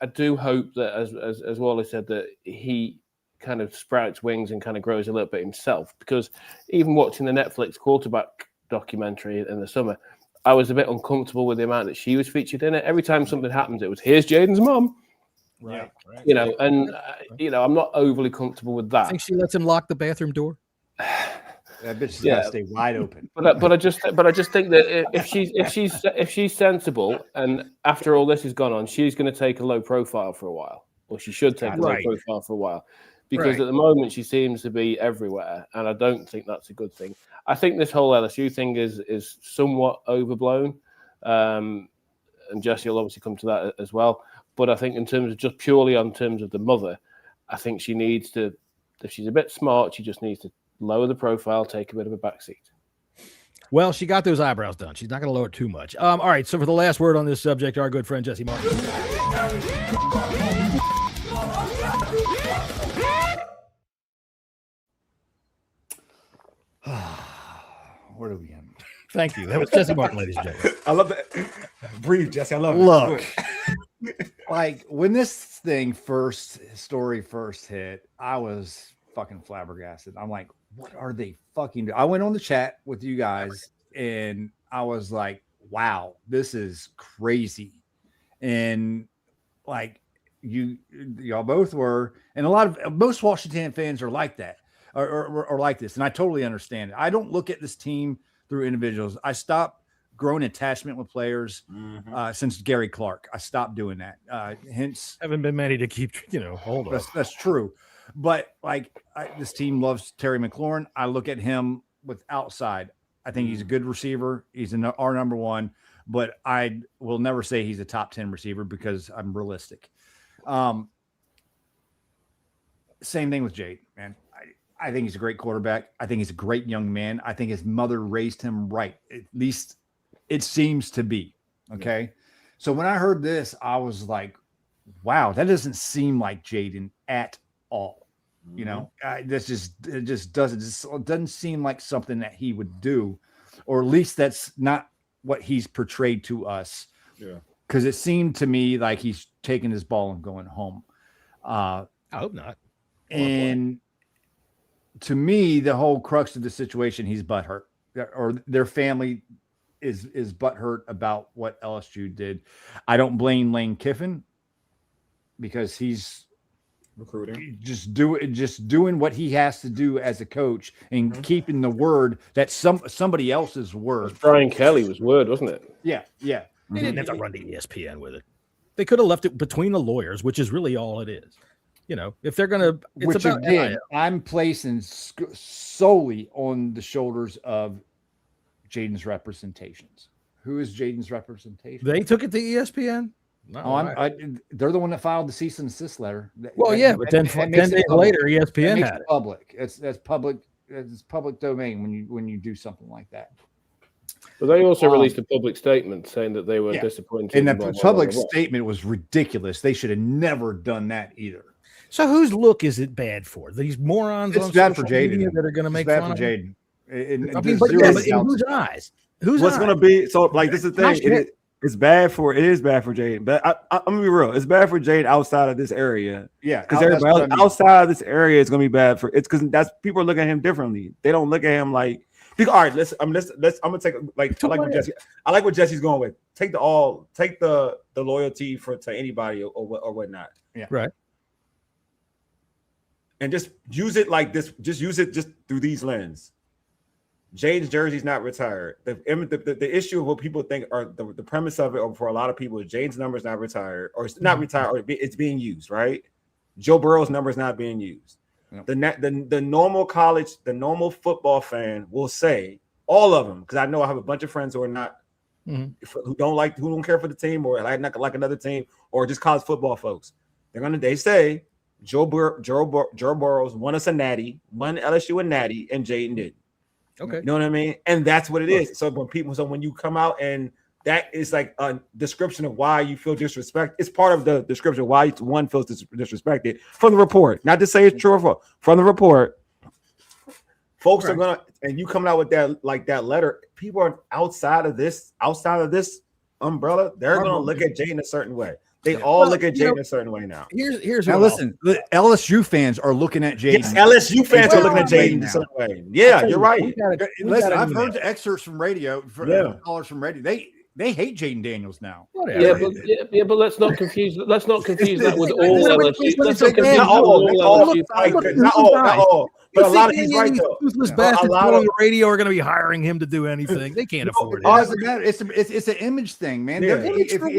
I do hope that, as Wally said, that he kind of sprouts wings and kind of grows a little bit himself. Because even watching the Netflix quarterback documentary in the summer, I was a bit uncomfortable with the amount that she was featured in it. Every time something happens, it was, here's Jaden's mom. Right. You know, and I'm not overly comfortable with that. I think she lets him lock the bathroom door. That bitch has got to stay wide open. But I just think that if she's sensible, and after all this has gone on, she's going to take a low profile for a while, or she should take a low profile for a while, because at the moment she seems to be everywhere, and I don't think that's a good thing. I think this whole LSU thing is somewhat overblown, and Jesse will obviously come to that as well. But I think in terms of just purely on terms of the mother, I think she needs to, if she's a bit smart, she just needs to lower the profile, take a bit of a backseat. Well, she got those eyebrows done. She's not going to lower it too much. All right. So for the last word on this subject, our good friend Jesse Martin. Where do we end? Thank you. That was Jesse Martin, ladies and gentlemen. I love that. Breathe, Jesse. I love it. Look, like when this story first hit, I was fucking flabbergasted. I'm like, what are they fucking doing? I went on the chat with you guys and I was like, wow, this is crazy. And like y'all both were, and most Washington fans are like that, or like this. And I totally understand it. I don't look at this team through individuals. I stopped growing attachment with players since Gary Clark. I stopped doing that. Hence, haven't been many to keep, hold on. That's true. But like this team loves Terry McLaurin. I look at him with outside. I think he's a good receiver. He's our number one, but I will never say he's a top 10 receiver because I'm realistic. Same thing with Jayden, man. I think he's a great quarterback. I think he's a great young man. I think his mother raised him right. At least it seems to be. Okay. Yeah. So when I heard this, I was like, wow, that doesn't seem like Jayden at all. You know, it doesn't seem like something that he would do, or at least that's not what he's portrayed to us. Yeah. Because it seemed to me like he's taking his ball and going home. I hope not. And to me, the whole crux of the situation, he's butthurt, or their family is butthurt about what LSU did. I don't blame Lane Kiffin because he's recruiting, just doing what he has to do as a coach and keeping the word that somebody else's word. Brian Kelly was word, wasn't it? Yeah. They didn't have to run to ESPN with it. They could have left it between the lawyers, which is really all it is. If they're going to, which again, I'm placing solely on the shoulders of Jayden's representations. Who is Jayden's representation? They took it to ESPN. They're the one that filed the cease and desist letter. Well, but then 10 days later, ESPN had it. Public. That's public. It's public domain when you do something like that. But they also released a public statement saying that they were disappointed. And the public statement was ridiculous. They should have never done that either. So whose look is it bad for? These morons on social media that are going to make fun of Jayden. In whose eyes? What's going to be so? Like this is the thing. It is bad for Jayden. But I'm gonna be real. It's bad for Jayden outside of this area. Yeah, because everybody else outside of this area is going to be bad for. It's because that's people are looking at him differently. They don't look at him like. All right, I'm gonna take I like what Jesse's going with. Take the loyalty to anybody or whatnot. Yeah, right. And just use it like this. Just use it just through these lens. Jayden's jersey's not retired. The issue of what people think are the premise of it, or for a lot of people, is Jayden's number is not retired, or it's not retired, or it's being used. Right? Joe Burrow's number is not being used. Yep. The normal college, the normal football fan will say, all of them, because I know I have a bunch of friends who are not, who don't care for the team, or like another team, or just college football folks. They say Joe Burrows won us a natty, won LSU a natty, and Jayden did. Okay, you know what I mean? And that's what it is. So when you come out and that is like a description of why you feel disrespect. It's part of the description of why one feels disrespected from the report. Not to say it's true or false. From the report, folks are and you coming out with that letter. People are outside of this umbrella, they're going to look at Jayden a certain way. They all look at Jayden a certain way now. Here's now listen, the LSU fans are looking at Jayden. Yes, LSU fans are looking at Jayden a certain way. Yeah, you're right. Listen, I've heard the excerpts from radio, callers from radio. They hate Jaden Daniels now. Yeah, but let's not confuse that with all LSU. Not all. But a lot of he's right though. Toothless bastards on the radio are going to be hiring him to do anything. They can't afford it. Doesn't matter. It's an image thing, man. Yeah.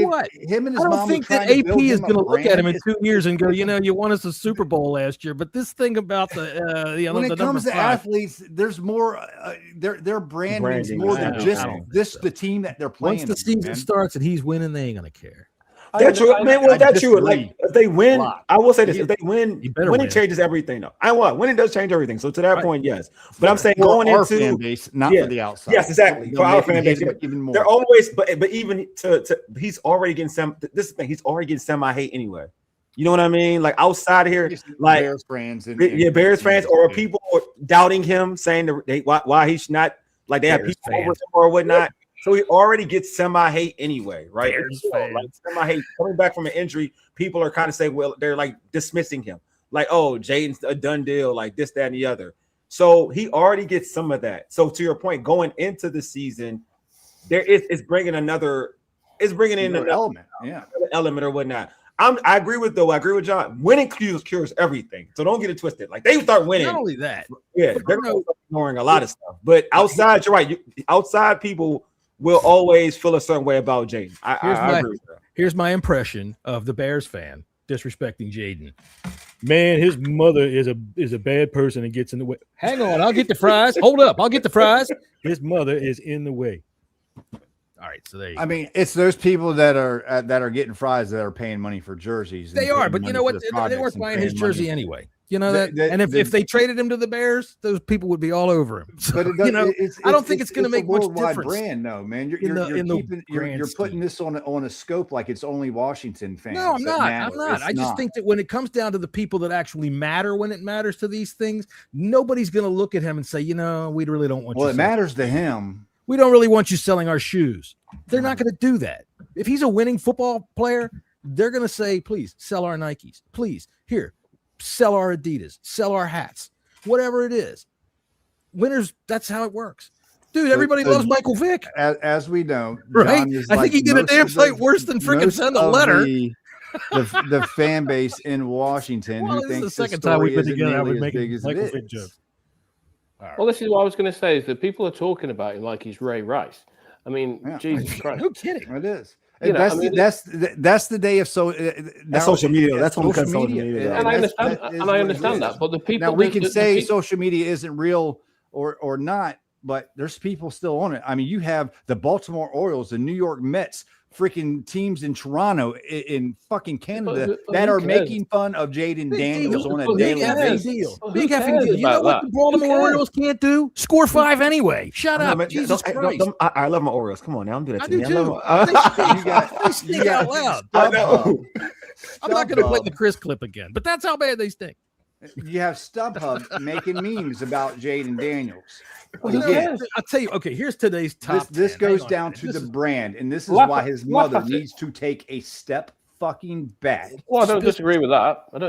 What? Him and his I don't mom think that AP is going to look at him in 2 years and go, you won us a Super Bowl last year, but this thing about when it comes to athletes, there's more. Their branding is more than just the team that they're playing. Once the season starts and he's winning, they ain't going to care. That's true, man. Well, that's true. Like if they win, I will say this: if they win, winning changes everything. Though I want winning does change everything. So to that point, yes. But I'm saying going into fan base, not for the outside. Yes, exactly. For our fan base, even more. They're always, but even to he's already getting some. This is the thing. He's already getting semi-hate anyway. You know what I mean? Like outside of here, like Bears fans, Bears fans, or people doubting him, saying why he's not like they have people over him or whatnot. So he already gets semi-hate anyway, right? Like semi-hate coming back from an injury, people are kind of saying, well, they're like dismissing him, like, oh, Jaden's a done deal, like this, that, and the other. So he already gets some of that. So to your point, going into the season, it's bringing in another element, element or whatnot. I agree with John. Winning cures everything. So don't get it twisted. Like they start winning. Not only that, they're ignoring a lot of stuff. But outside, you're right. Outside people will always feel a certain way about Jayden. I agree with that. Here's my impression of the Bears fan disrespecting Jayden. Man, his mother is a bad person and gets in the way. Hang on, I'll get the fries. Hold up, I'll get the fries. His mother is in the way. All right, so there you go. I mean, it's those people that are getting fries that are paying money for jerseys. They are, but you know what? They weren't buying his jersey anyway. You know that, and if they traded him to the Bears, those people would be all over him. So, but I don't think it's going to make much difference. Brand, no, man. You're putting this on a scope like it's only Washington fans. No, I'm not. I just think that when it comes down to the people that actually matter, when it matters to these things, nobody's going to look at him and say, we really don't want you. Well, it matters to him. We don't really want you selling our shoes. They're not going to do that. If he's a winning football player, they're going to say, please sell our Nikes. Please, here. Sell our Adidas, sell our hats, whatever it is. Winners, that's how it works. Dude, everybody loves Michael Vick. As we know, right? I think he did a damn sight worse than freaking send a letter. The fan base in Washington who thinks the second time we've been together, I was making Michael Vick jokes. Right. Well, this is what I was going to say is that people are talking about him like he's Ray Rice. I mean, Jesus Christ. No kidding. It is. That's the day of that's social media. That's what social media. And I understand that. But the people now we can say social media isn't real or not, but there's people still on it. I mean, you have the Baltimore Orioles, the New York Mets, freaking teams in Toronto, in fucking Canada that are making fun of Jaden Daniels on a daily basis. Big effing deal. You know what the Baltimore Orioles can't do? Score 5 anyway. Shut up. Jesus Christ. I love my Orioles. Come on now, I'm doing that. I do too. They stink out loud. I know. I'm not going to play the Chris clip again, but that's how bad they stink. You have StubHub making memes about Jaden Daniels. Well, I'll tell you. Okay, here's today's top. This goes down to the brand, and this is why his mother needs to take a step fucking back. Well, I don't disagree with that. But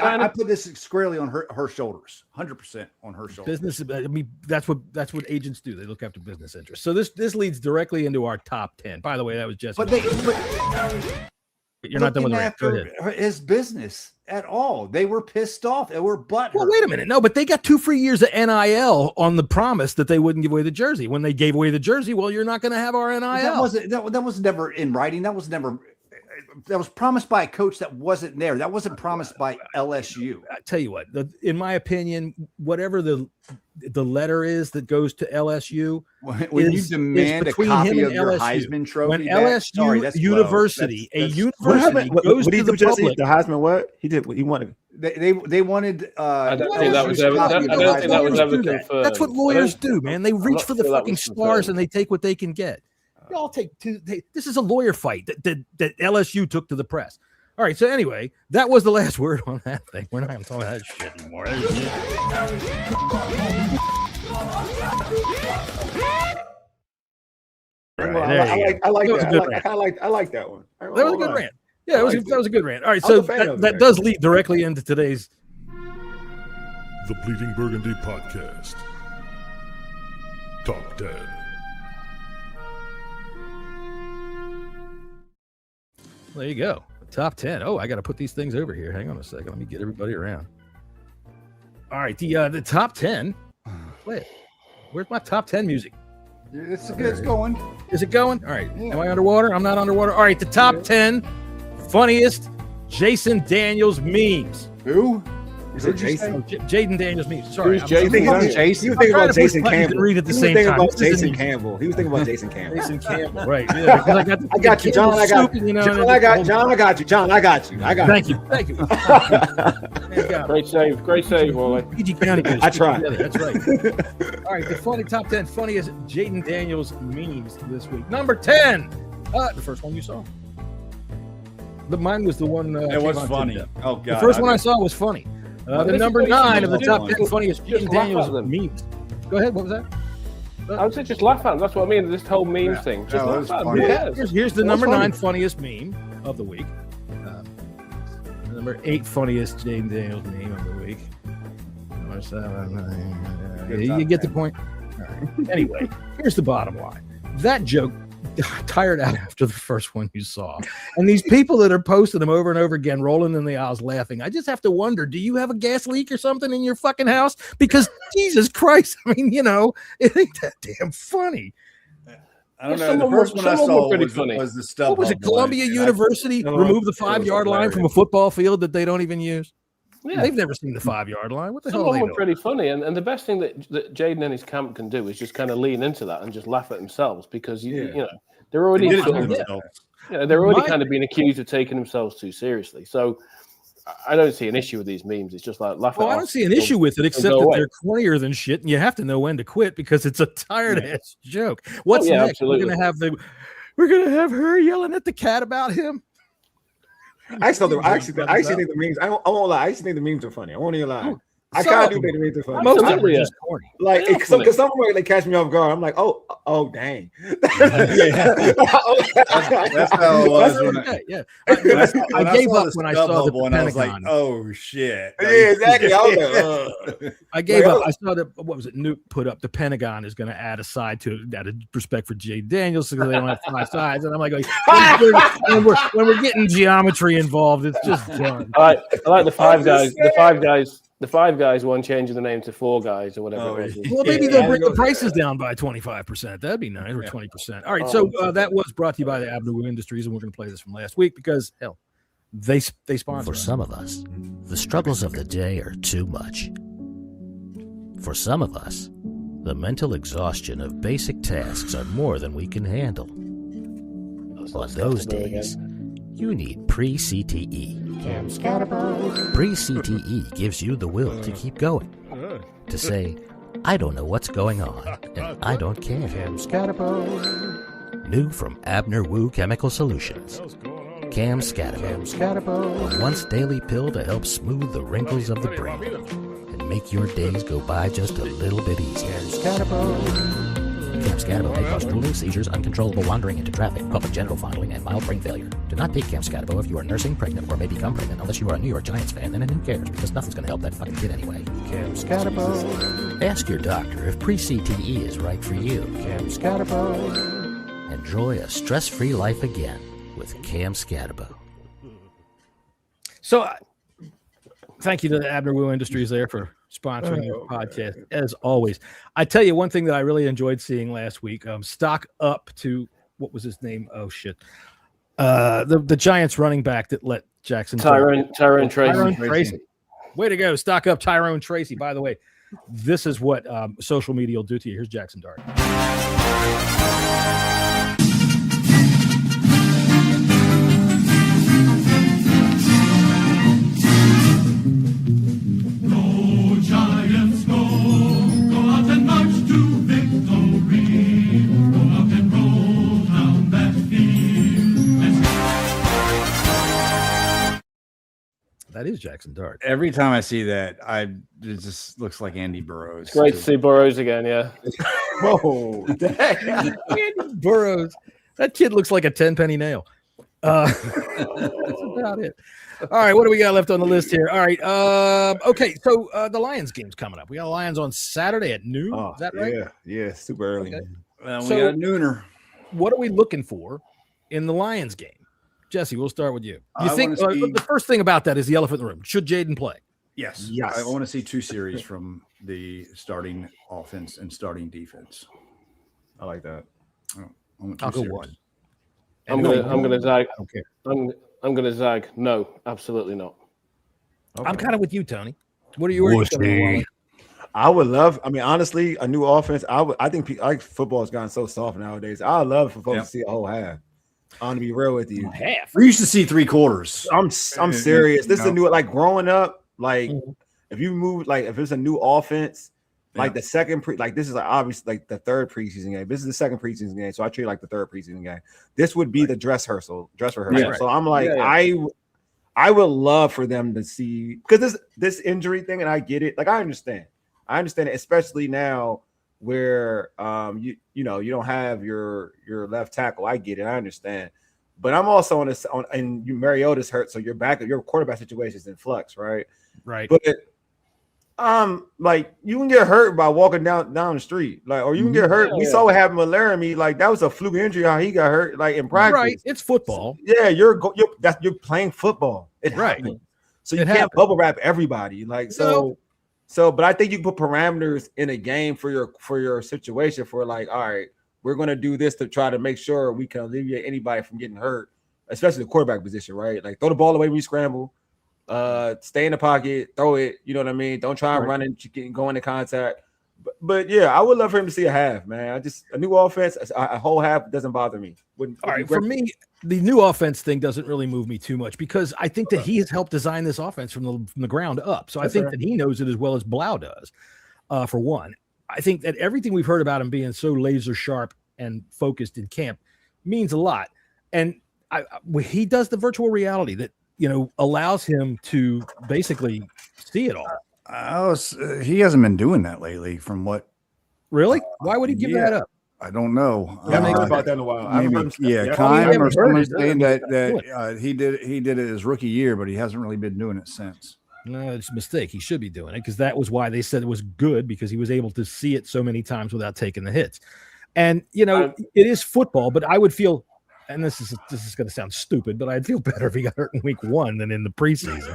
I put this squarely on her shoulders, 100% on her shoulders. Business. I mean, that's what agents do. They look after business interests. So this leads directly into our top 10. By the way, that was Jesse. You're not done with the rant. Go ahead. His business at all. They were pissed off. They were butthurt. Well, wait a minute. No, but they got 2 free years of NIL on the promise that they wouldn't give away the jersey. When they gave away the jersey, well, you're not going to have our NIL. That was never in writing. That was promised by a coach that wasn't there. That wasn't promised by LSU. I tell you what, in my opinion, whatever the letter is that goes to LSU, when you demand a copy of your Heisman trophy, when LSU University goes to the public, the Heisman, what he did, he wanted. They wanted. I don't think that was ever confirmed. That's what lawyers do, man. They reach for the fucking stars and they take what they can get. Y'all take this is a lawyer fight that LSU took to the press. All right, so anyway, that was the last word on that thing. We're not going to talk about that shit anymore. Right, I like that. I like that one. That was a good rant. Yeah, that was a good rant. All right, so that does lead directly into today's The Bleeding Burgundy Podcast. Top 10. There you go. Top 10. Oh, I got to put these things over here. Hang on a second. Let me get everybody around. All right, the top 10. Wait, where's my top 10 music? It's going. Is it going? All right. Am I underwater? I'm not underwater. All right, the top 10 funniest Jason Daniels memes. Who? Is it Jason? Jayden Daniels memes. Sorry. He was thinking about Jason Campbell. Read at the same time. Jason Campbell. He was thinking about Jason Campbell. Jason Campbell, right. Yeah, I got you, John. I got you. John, I got you. John, I got you. Thank you. Great save, Wally. PG County. I tried. That's right. All right, the top 10 funniest Jayden Daniels memes this week. Number 10. The first one you saw. Mine was the one. It was funny. Oh God. The first one I saw was funny. The number 9 of the top 10 funniest Jayden Daniels memes. Go ahead. What was that? I would say just laugh at them. That's what I mean. This whole meme thing. Just laugh at them. Who cares? Here's the number 9 funniest meme of the week. The number 8 funniest Jaden Daniels meme of the week. You get the point. All right. Anyway, here's the bottom line. That joke tired out after the first one you saw. And these people that are posting them over and over again, rolling in the aisles laughing. I just have to wonder, do you have a gas leak or something in your fucking house? Because Jesus Christ, I mean, it ain't that damn funny. I don't know. The first one I saw was the stuff. What was it? Columbia University removed the 5-yard line from a football field that they don't even use. Yeah. They've never seen the 5-yard line. What the hell? Some of them were pretty funny, and the best thing that Jayden and his camp can do is just kind of lean into that and just laugh at themselves because you know they're already they're already kind of being accused of taking themselves too seriously. So I don't see an issue with these memes. It's just like laugh. Well, I don't see an issue with it except that they're cornier than shit, and you have to know when to quit because it's a tired ass joke. What's next? Absolutely. We're gonna have her yelling at the cat about him. I actually think the memes. I won't lie. I actually think the memes are funny. I won't even lie. I kind of do think the memes are funny. Most of them are just corny. Like, because some of them they catch me off guard. I'm like, oh, dang. That's how it was. I gave up when I saw the Pentagon. I was like, oh shit. Yeah, exactly. I gave up. I saw what was it? Nuke put up the Pentagon is going to add a side to it out of respect for Jaden Daniels because they don't have 5 sides. And I'm like, when we're getting geometry involved, it's just done. I like the 5 guys. The 5 guys one changing the name to 4 guys or whatever it was. Well, maybe they'll bring the prices down by 25%. That'd be nice, or 20%. All right, so that was brought to you by the Abner Wu Industries, and we're going to play this from last week because, hell, they sponsor. For some of us, the struggles of the day are too much. For some of us, the mental exhaustion of basic tasks are more than we can handle. On those days, you need pre-CTE. Pre-CTE gives you the will to keep going. To say, I don't know what's going on, and I don't care. New from Abner Wu Chemical Solutions. Cam Scatabo. A once daily pill to help smooth the wrinkles of the brain and make your days go by just a little bit easier. Cam Scatabo may cause drooling, seizures, uncontrollable wandering into traffic, public genital fondling, and mild brain failure. Do not take Cam Scatabo if you are nursing, pregnant, or may become pregnant unless you are a New York Giants fan, and who cares because nothing's going to help that fucking kid anyway. Cam Scatabo. Ask your doctor if pre-CTE is right for you. Cam Scatabo. Enjoy a stress-free life again with Cam Scatabo. So, thank you to the Abner Wu Industries there for sponsoring the podcast, as always. I tell you one thing that I really enjoyed seeing last week, stock up to, what was his name? Oh, shit. The Giants running back that let Jackson. Tyrone Tracy. Way to go. Stock up Tyrone Tracy. By the way, this is what social media will do to you. Here's Jackson Dart. That is Jackson Dart. Every time I see that, it just looks like Andy Burrows. It's great to see Burrows again. Yeah. Whoa, Andy Burrows. That kid looks like a 10-penny nail. That's about it. All right, what do we got left on the list here? All right, okay. So the Lions game's coming up. We got Lions on Saturday at noon. Is that right? Yeah, super early. Okay. Well, we So- got a nooner. What are we looking for in the Lions game? Jesse, we'll start with you. You I think wanna see- the first thing about that is the elephant in the room? Should Jayden play? Yes. Yes. I want to see 2 series from the starting offense and starting defense. I like that. I want 2 I'll go series. one. I'm gonna zag. I don't care. I'm gonna zag. No, absolutely not. Okay. I'm kind of with you, Tony. What are yours? I would love. I mean, honestly, a new offense. I think football has gotten so soft nowadays. I would love for folks to see a whole half. I'm gonna be real with you. Half. We used to see 3 quarters. I'm serious. This is a new, like, growing up. Like, if you move, like, if it's a new offense, like the second this is like obviously like the third preseason game. This is the second preseason game, so I treat it like the third preseason game. This would be the dress rehearsal. Right. So I'm like, I would love for them to see, because this injury thing, and I get it. Like, I understand it, especially now where you don't have your left tackle. I get it, I understand. But I'm also and Mariota's hurt, so your quarterback situation is in flux, right? Right. But like, you can get hurt by walking down the street, like, or you can get hurt. We saw what happened with Laramie. Like, that was a fluke injury how he got hurt, like, in practice. Right. It's football. Yeah, you're playing football. It Right. happens. So you can't bubble wrap everybody. Like, but I think you can put parameters in a game for your situation, for like, all right, we're gonna do this to try to make sure we can alleviate anybody from getting hurt, especially the quarterback position, right? Like, throw the ball away when you scramble. Stay in the pocket, throw it. You know what I mean? Don't try and run and go into contact. But yeah, I would love for him to see a half, man. A new offense, a whole half doesn't bother me. All right, for me, the new offense thing doesn't really move me too much, because I think that he has helped design this offense from the ground up. So I think that he knows it as well as Blau does. For one, I think that everything we've heard about him being so laser sharp and focused in camp means a lot. And he does the virtual reality that, allows him to basically see it all. He hasn't been doing that lately, from what. Really? Why would he give that up? I don't know. I haven't heard about that in a while. Kime or someone saying that he did it his rookie year, but he hasn't really been doing it since. No, it's a mistake. He should be doing it, because that was why they said it was good, because he was able to see it so many times without taking the hits. And it is football, but I would feel, and this is going to sound stupid, but I'd feel better if he got hurt in week 1 than in the preseason.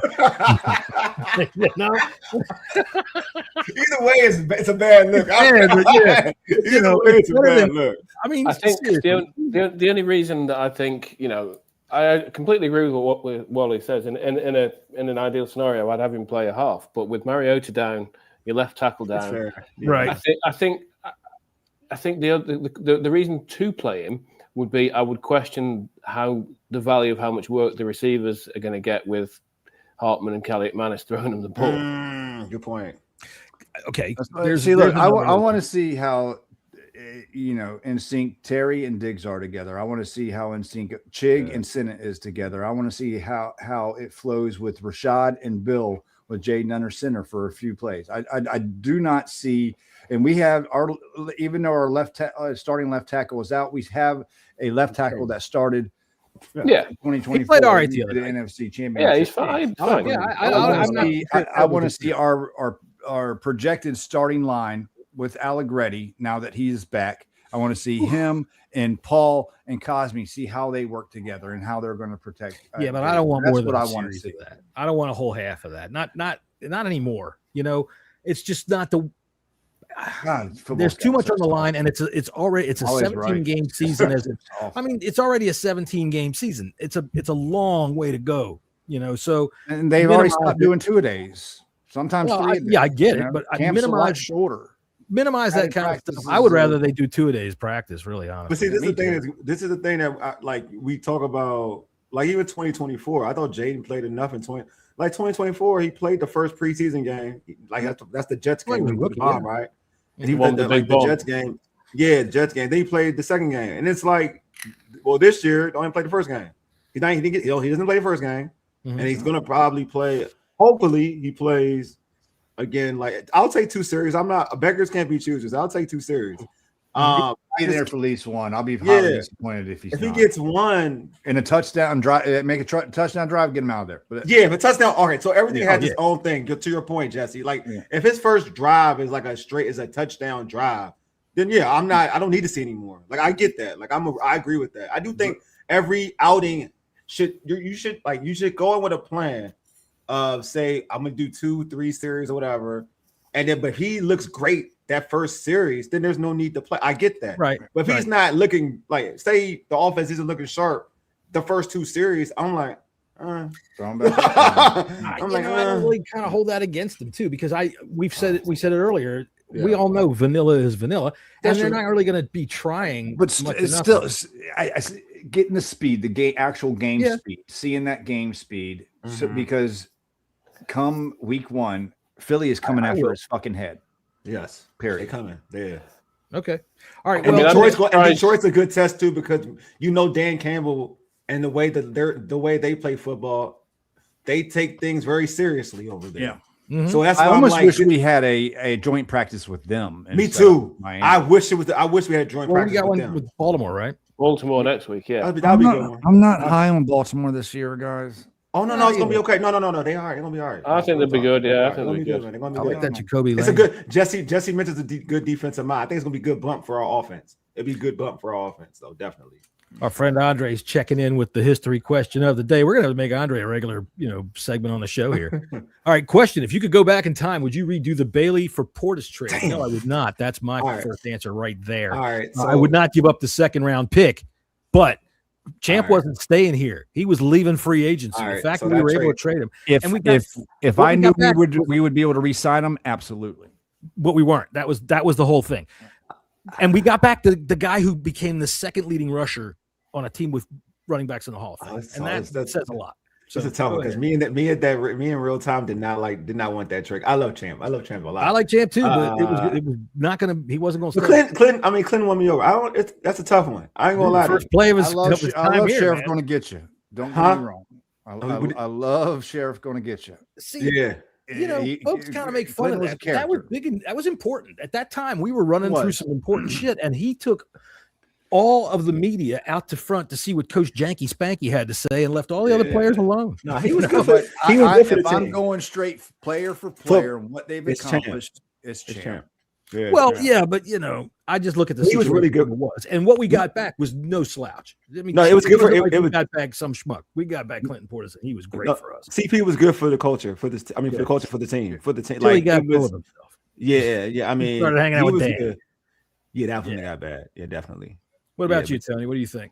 Either way, it's a bad look. It's a bad look. I mean, I think the only reason that I think, I completely agree with what Wally says. In an ideal scenario, I'd have him play a half, but with Mariota down, your left tackle down, right? I think the reason to play him would be, I would question the value of how much work the receivers are going to get with Hartman and Kelly McManus throwing them the ball. Good point. Okay. I want to see how, in sync Terry and Diggs are together. I want to see how in sync Chig and Sinnott is together. I want to see how it flows with Rashad and Bill, with Jayden under center for a few plays. I do not see, and we have even though our starting left tackle was out, we have a left tackle that started. 2024. He played all right the other night. NFC Championship. Yeah, he's fine. I want to see our projected starting line with Allegretti now that he's back. I want to see him and Paul and Cosme, see how they work together and how they're going to protect. But I don't want more than what I want to see. That. I don't want a whole half of that. Not anymore. It's just not the. There's too much on the line, and it's a 17-game season. It's already a 17-game season. It's a long way to go. So, and they've already stopped doing 2-a-days. Sometimes 3-a-days. I get it, but I minimize that kind of stuff. I would rather they do 2-a-days practice, really honestly. But see, this is the thing that we talk about, like, even 2024. I thought Jayden played enough in 2024. He played the first preseason game. Like, that's the Jets game, right? And he won the Jets game. Yeah, Jets game. Then he played the second game, and it's like, well, this year don't even play the first game. He doesn't play the first game, and he's gonna probably play hopefully he plays again. Like I'll take 2 series. I'm not beggars can't be choosers. I'll take 2 series. Be there for at least one. I'll be highly disappointed if he gets one and a touchdown drive, make a touchdown drive, get him out of there. But if a touchdown. All right, so everything has its own thing. To your point, Jesse. Like if his first drive is like a touchdown drive, then I don't need to see anymore. Like I get that. Like I agree with that. I do think every outing should go in with a plan of say I'm gonna do 2-3 series or whatever, and then but he looks great that first series, then there's no need to play. I get that. Right. But if he's not looking like, say the offense isn't looking sharp the first 2 series, I'm like, I don't really kind of hold that against him too, because we said it earlier. Yeah. We all know vanilla is vanilla, and they're not really going to be trying. But it's still, getting the speed, the actual game speed, seeing that game speed, so, because come week 1, Philly is coming after his fucking head. Yes, period. They're coming. Yeah. Okay. All right. Well, Detroit's a good test too, because Dan Campbell and the way they play football, they take things very seriously over there. Yeah. Mm-hmm. So that's I almost wish we had a joint practice with them. Me too. I wish we had a joint practice we got with one them. with Baltimore, right? Baltimore next week. Yeah. That'd be good. I'm not high on Baltimore this year, guys. Oh no, it's gonna be okay. No, they are. They're gonna be all right. I think they'll be good. Yeah, I think they'll be good. They're gonna be I good. like that Jacoby Lane. It's a good Jesse mentions a good defensive mind. I think it's gonna be a good bump for our offense. It'd be a good bump for our offense, though, definitely. Our friend Andre's checking in with the history question of the day. We're gonna make Andre a regular, segment on the show here. All right, question: if you could go back in time, would you redo the Bailey for Portis trade? Damn. No, I would not. That's my first answer right there. All right, I would not give up the 2nd round pick, but Champ wasn't staying here. He was leaving free agency. The fact that we were able to trade him. If I knew we would be able to re-sign him, absolutely. But we weren't. That was the whole thing. And we got back the guy who became the 2nd leading rusher on a team with running backs in the Hall of Fame. And that says a lot. So it's a tough one because me in real time did not want that trick. I love Champ. I love Champ a lot. I like Champ too, but it was not gonna. He wasn't gonna. Clinton won me over. That's a tough one. I ain't gonna lie. First play of his I love Sheriff going to get you. Don't get me wrong. I love Sheriff going to get you. See, folks kind of make fun of that. That was big and that was important at that time. We were running through some important shit, and he took all of the media out to front to see what Coach Janky Spanky had to say and left all the other players alone. No, he was good. If I'm going straight player for player and what they've accomplished, it's Champ. Yeah, well, but I just look at the situation. He was really good. And what we got back was no slouch. I mean, it was good for it. We got back some schmuck. We got back Clinton Portis, and he was great for us. CP was good for the culture, for the culture, for the team, Like he got full of himself. Yeah. I mean, he started hanging out with Dan. Yeah, that one got bad. Yeah, definitely. What about you, Tony? What do you think?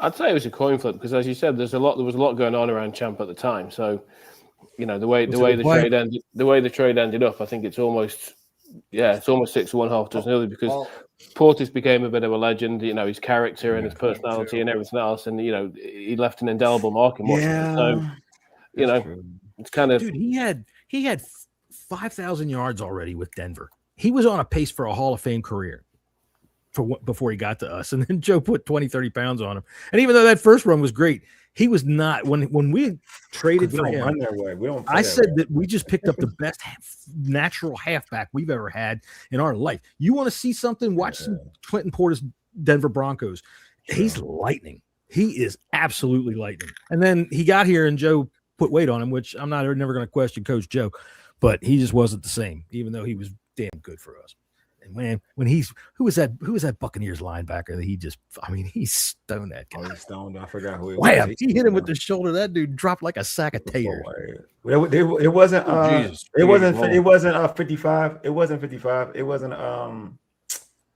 I'd say it was a coin flip because, as you said, there was a lot going on around Champ at the time. So, the way the trade ended up, I think it's almost 6-1, half dozen early because Portis became a bit of a legend. His character and his personality and everything else, and he left an indelible mark in Washington. So, it's kind of he had 5,000 yards already with Denver. He was on a pace for a Hall of Fame career. Before he got to us, and then Joe put 20-30 pounds on him. And even though that first run was great, he was not when we traded for him. I said that we just picked up the best natural halfback we've ever had in our life. You want to see something? Watch some Clinton Portis Denver Broncos. He's lightning. He is absolutely lightning. And then he got here, and Joe put weight on him, which I'm never going to question Coach Joe, but he just wasn't the same, even though he was damn good for us. Man, when who was that Buccaneers linebacker that he stoned that guy. Stoned. I forgot who it was. Wham! He hit him with the shoulder. That dude dropped like a sack of taters. It wasn't. It wasn't 55. It wasn't 55. It wasn't.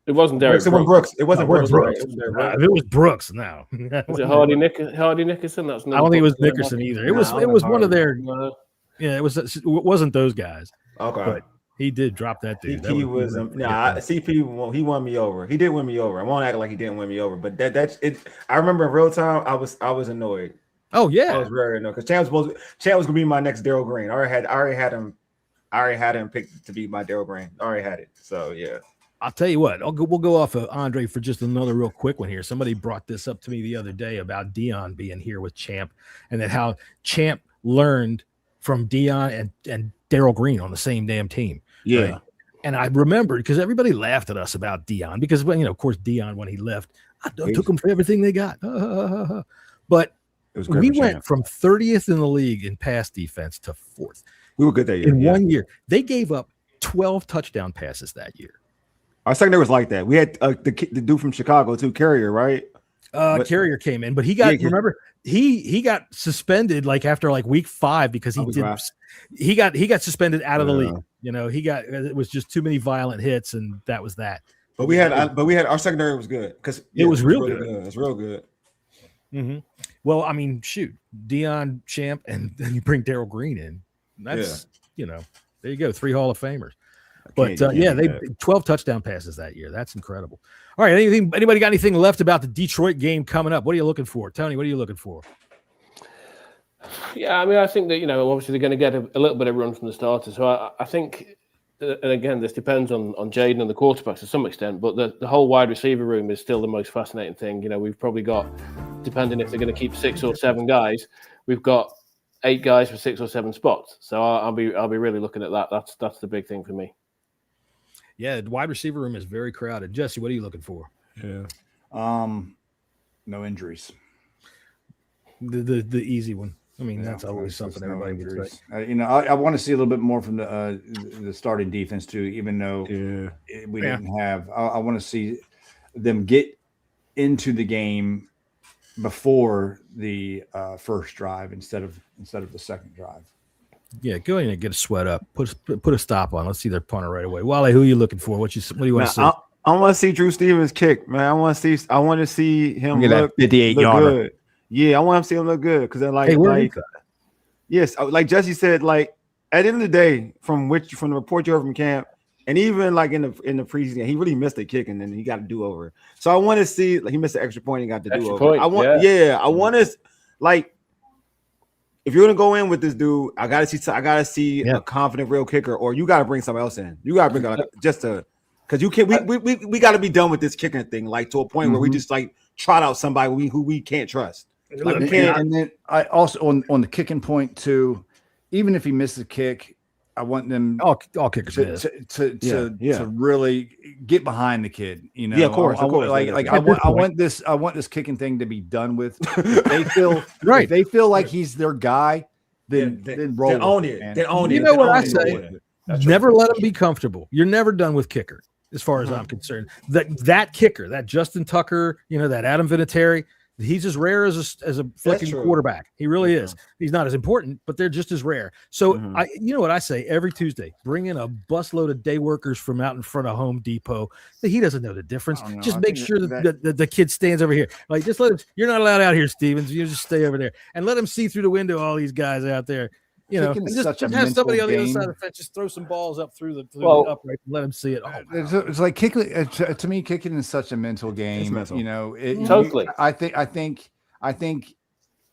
It wasn't Derek Brooks. It wasn't Brooks. If it was Brooks, no. Was it Hardy Nickerson? I don't think it was Nickerson either. It was one of their. Yeah, it wasn't those guys. Okay. But he did drop that dude. CP. He won me over. He did win me over. I won't act like he didn't win me over, but that's it. I remember in real time, I was annoyed. Oh yeah, I was very annoyed because Champ was gonna be my next Darryl Green. I already had him picked to be my Darryl Green. I already had it. So yeah. I'll tell you what. We'll go off of Andre for just another real quick one here. Somebody brought this up to me the other day about Dion being here with Champ, and that how Champ learned from Dion and Darryl Green on the same damn team. Yeah. Right? And I remembered because everybody laughed at us about Dion because, when, of course, Dion, when he left, I took them for everything they got. But we went from 30th in the league in pass defense to 4th. We were good that year. In 1 year. They gave up 12 touchdown passes that year. Our secondary was like that. We had the dude from Chicago too, Carrier, right? Carrier came in, but he got remember he got suspended like after like week 5 because he got suspended out of the league. It was just too many violent hits, and that was that. But we had our secondary was good because it was real good. It's real good. Mm-hmm. Well, I mean, shoot, Dion, Champ, and then you bring Darryl Green in. That's there you go, 3 Hall of Famers. But they 12 touchdown passes that year. That's incredible. All right, anybody got anything left about the Detroit game coming up? What are you looking for, Tony? What are you looking for? Yeah, I mean, I think that obviously they're going to get a little bit of run from the starters. So I think, and again, this depends on Jayden and the quarterbacks to some extent, but the whole wide receiver room is still the most fascinating thing. We've probably got, depending if they're going to keep 6 or 7 guys, we've got 8 guys for 6 or 7 spots. So I'll be really looking at that. That's the big thing for me. Yeah, the wide receiver room is very crowded. Jesse, what are you looking for? Yeah. No injuries. The easy one. I mean, that's always something everybody would say. I want to see a little bit more from the starting defense too, even though we didn't have. I want to see them get into the game before the first drive instead of the second drive. Yeah, go ahead and get a sweat up. Put a stop on. Let's see their punter right away. Wale, who are you looking for? What do you want to see? I want to see Drew Stevens kick, man. I want to see him look 58-yarder. Good. Yeah, I want to see him look good because then yes, like Jesse said, like at the end of the day, from the report you heard from camp, and even like in the preseason, he really missed a kick and then he got a do-over. So I want to see he missed an extra point and got the do-over. I want to if you're gonna go in with this dude, I gotta see a confident real kicker, or you gotta bring somebody else in. You gotta bring because you can't. We got to be done with this kicking thing, like to a point where we just like trot out somebody who we can't trust. Like, and then I also on the kicking point too, even if he misses a kick, I want them all kickers to really get behind the kid. Yeah, of course. I want this kicking thing to be done with. If they feel if they feel like he's their guy, then roll. Then own it. Then own it. You know what I say? Never let him be comfortable. You're never done with kicker, as far as I'm concerned. That kicker, that Justin Tucker, that Adam Vinatieri. He's as rare as a flicking quarterback. He really is. He's not as important, but they're just as rare. So you know what I say every Tuesday? Bring in a busload of day workers from out in front of Home Depot. He doesn't know the difference. Just make sure that the kid stands over here. Like, just let him. You're not allowed out here, Stevens. You just stay over there and let him see through the window all these guys out there. And just have somebody on the other side of the fence. Just throw some balls up through the upright and let them see it. It's like kicking. To me, kicking is such a mental game. Totally. I think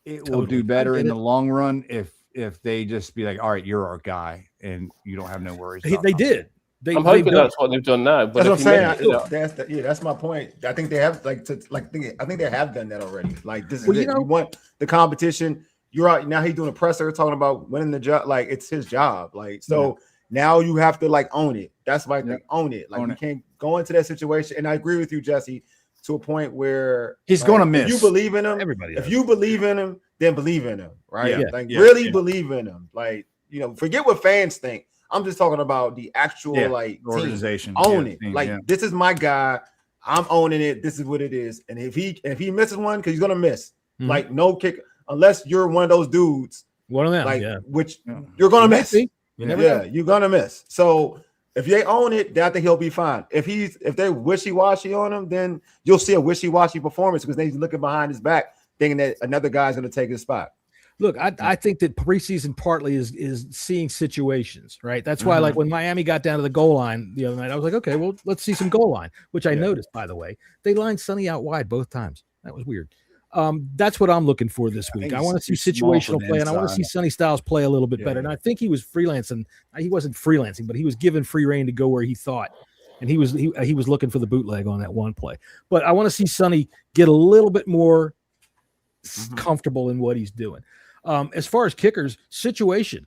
it will do better in the long run if they just be like, all right, you're our guy, and you don't have no worries. They did. I'm hoping that's what they've done now. But that's what I'm saying. That's my point. I think they have I think they have done that already. Like this is it. You want the competition. You're out now. He's doing a presser talking about winning the job. Like it's his job. Like so now you have to like own it. That's my thing. Own it. Like you can't go into that situation. And I agree with you, Jesse, to a point where he's going to miss. If you believe in him, if you believe in him, then believe in him. Right? Really believe in him. Like forget what fans think. I'm just talking about the actual like organization. Team. Own it. Like this is my guy. I'm owning it. This is what it is. And if he misses one, because he's gonna miss. Like no kick. Unless you're one of those dudes, one of them, which you're gonna miss. You're gonna miss. So if they own it, then I think he'll be fine. If they're wishy-washy on him, then you'll see a wishy-washy performance because he's looking behind his back, thinking that another guy's gonna take his spot. Look, I think that preseason partly is seeing situations, right? That's why, like when Miami got down to the goal line the other night, I was like, okay, well, let's see some goal line, which I noticed, by the way. They lined Sonny out wide both times. That was weird. That's what I'm looking for this week. I want to see situational play, and I want to see Sonny Styles play a little bit better. And I think he was freelancing. He wasn't freelancing, but he was given free reign to go where he thought. And he was looking for the bootleg on that one play. But I want to see Sonny get a little bit more comfortable in what he's doing. As far as kickers, situation.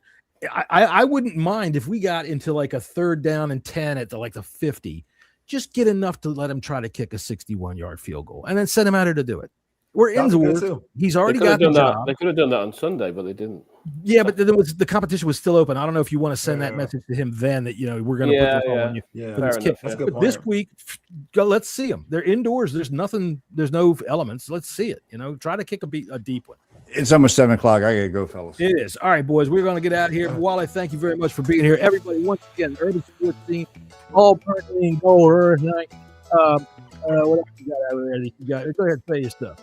I wouldn't mind if we got into like a 3rd down and 10 at the 50. Just get enough to let him try to kick a 61-yard field goal and then send him out here to do it. We're indoors. He's already got the job. They could have done that on Sunday, but they didn't. Yeah, but the competition was still open. I don't know if you want to send that message to him then that we're going to put this all on you. Yeah, That's good. But this week, let's see them. They're indoors. There's nothing. There's no elements. Let's see it. Try to kick a deep one. It's almost 7 o'clock. I gotta go, fellas. It is. All right, boys. We're going to get out of here. Wale, thank you very much for being here. Everybody, once again, Urban Sports Team, all Burgundy and gold Earth night. What else you got over there? Go ahead and say your stuff.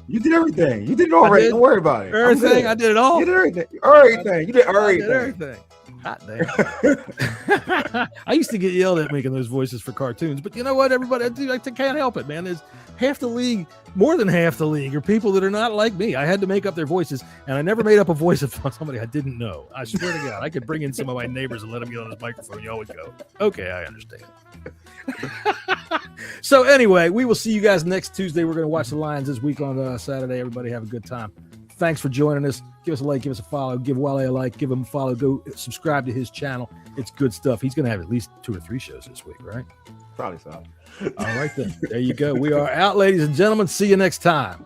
You did everything. You did it already. Don't worry about it. Everything. I did it all. You did everything. Everything. You did everything. Everything. Hot damn. I used to get yelled at making those voices for cartoons, but you know what, everybody, I can't help it, man. There's half the league, more than half the league, are people that are not like me. I had to make up their voices, and I never made up a voice of somebody I didn't know. I swear to God, I could bring in some of my neighbors and let them get on this microphone. You always go, okay, I understand. So anyway, we will see you guys next Tuesday. We're going to watch the Lions this week on Saturday. Everybody have a good time. Thanks for joining us. Give us a like, give us a follow, give Wale a like, give him a follow. Go subscribe to his channel. It's good stuff. He's going to have at least 2 or 3 shows this week, right? Probably so. All right, then. There you go. We are out, ladies and gentlemen. See you next time.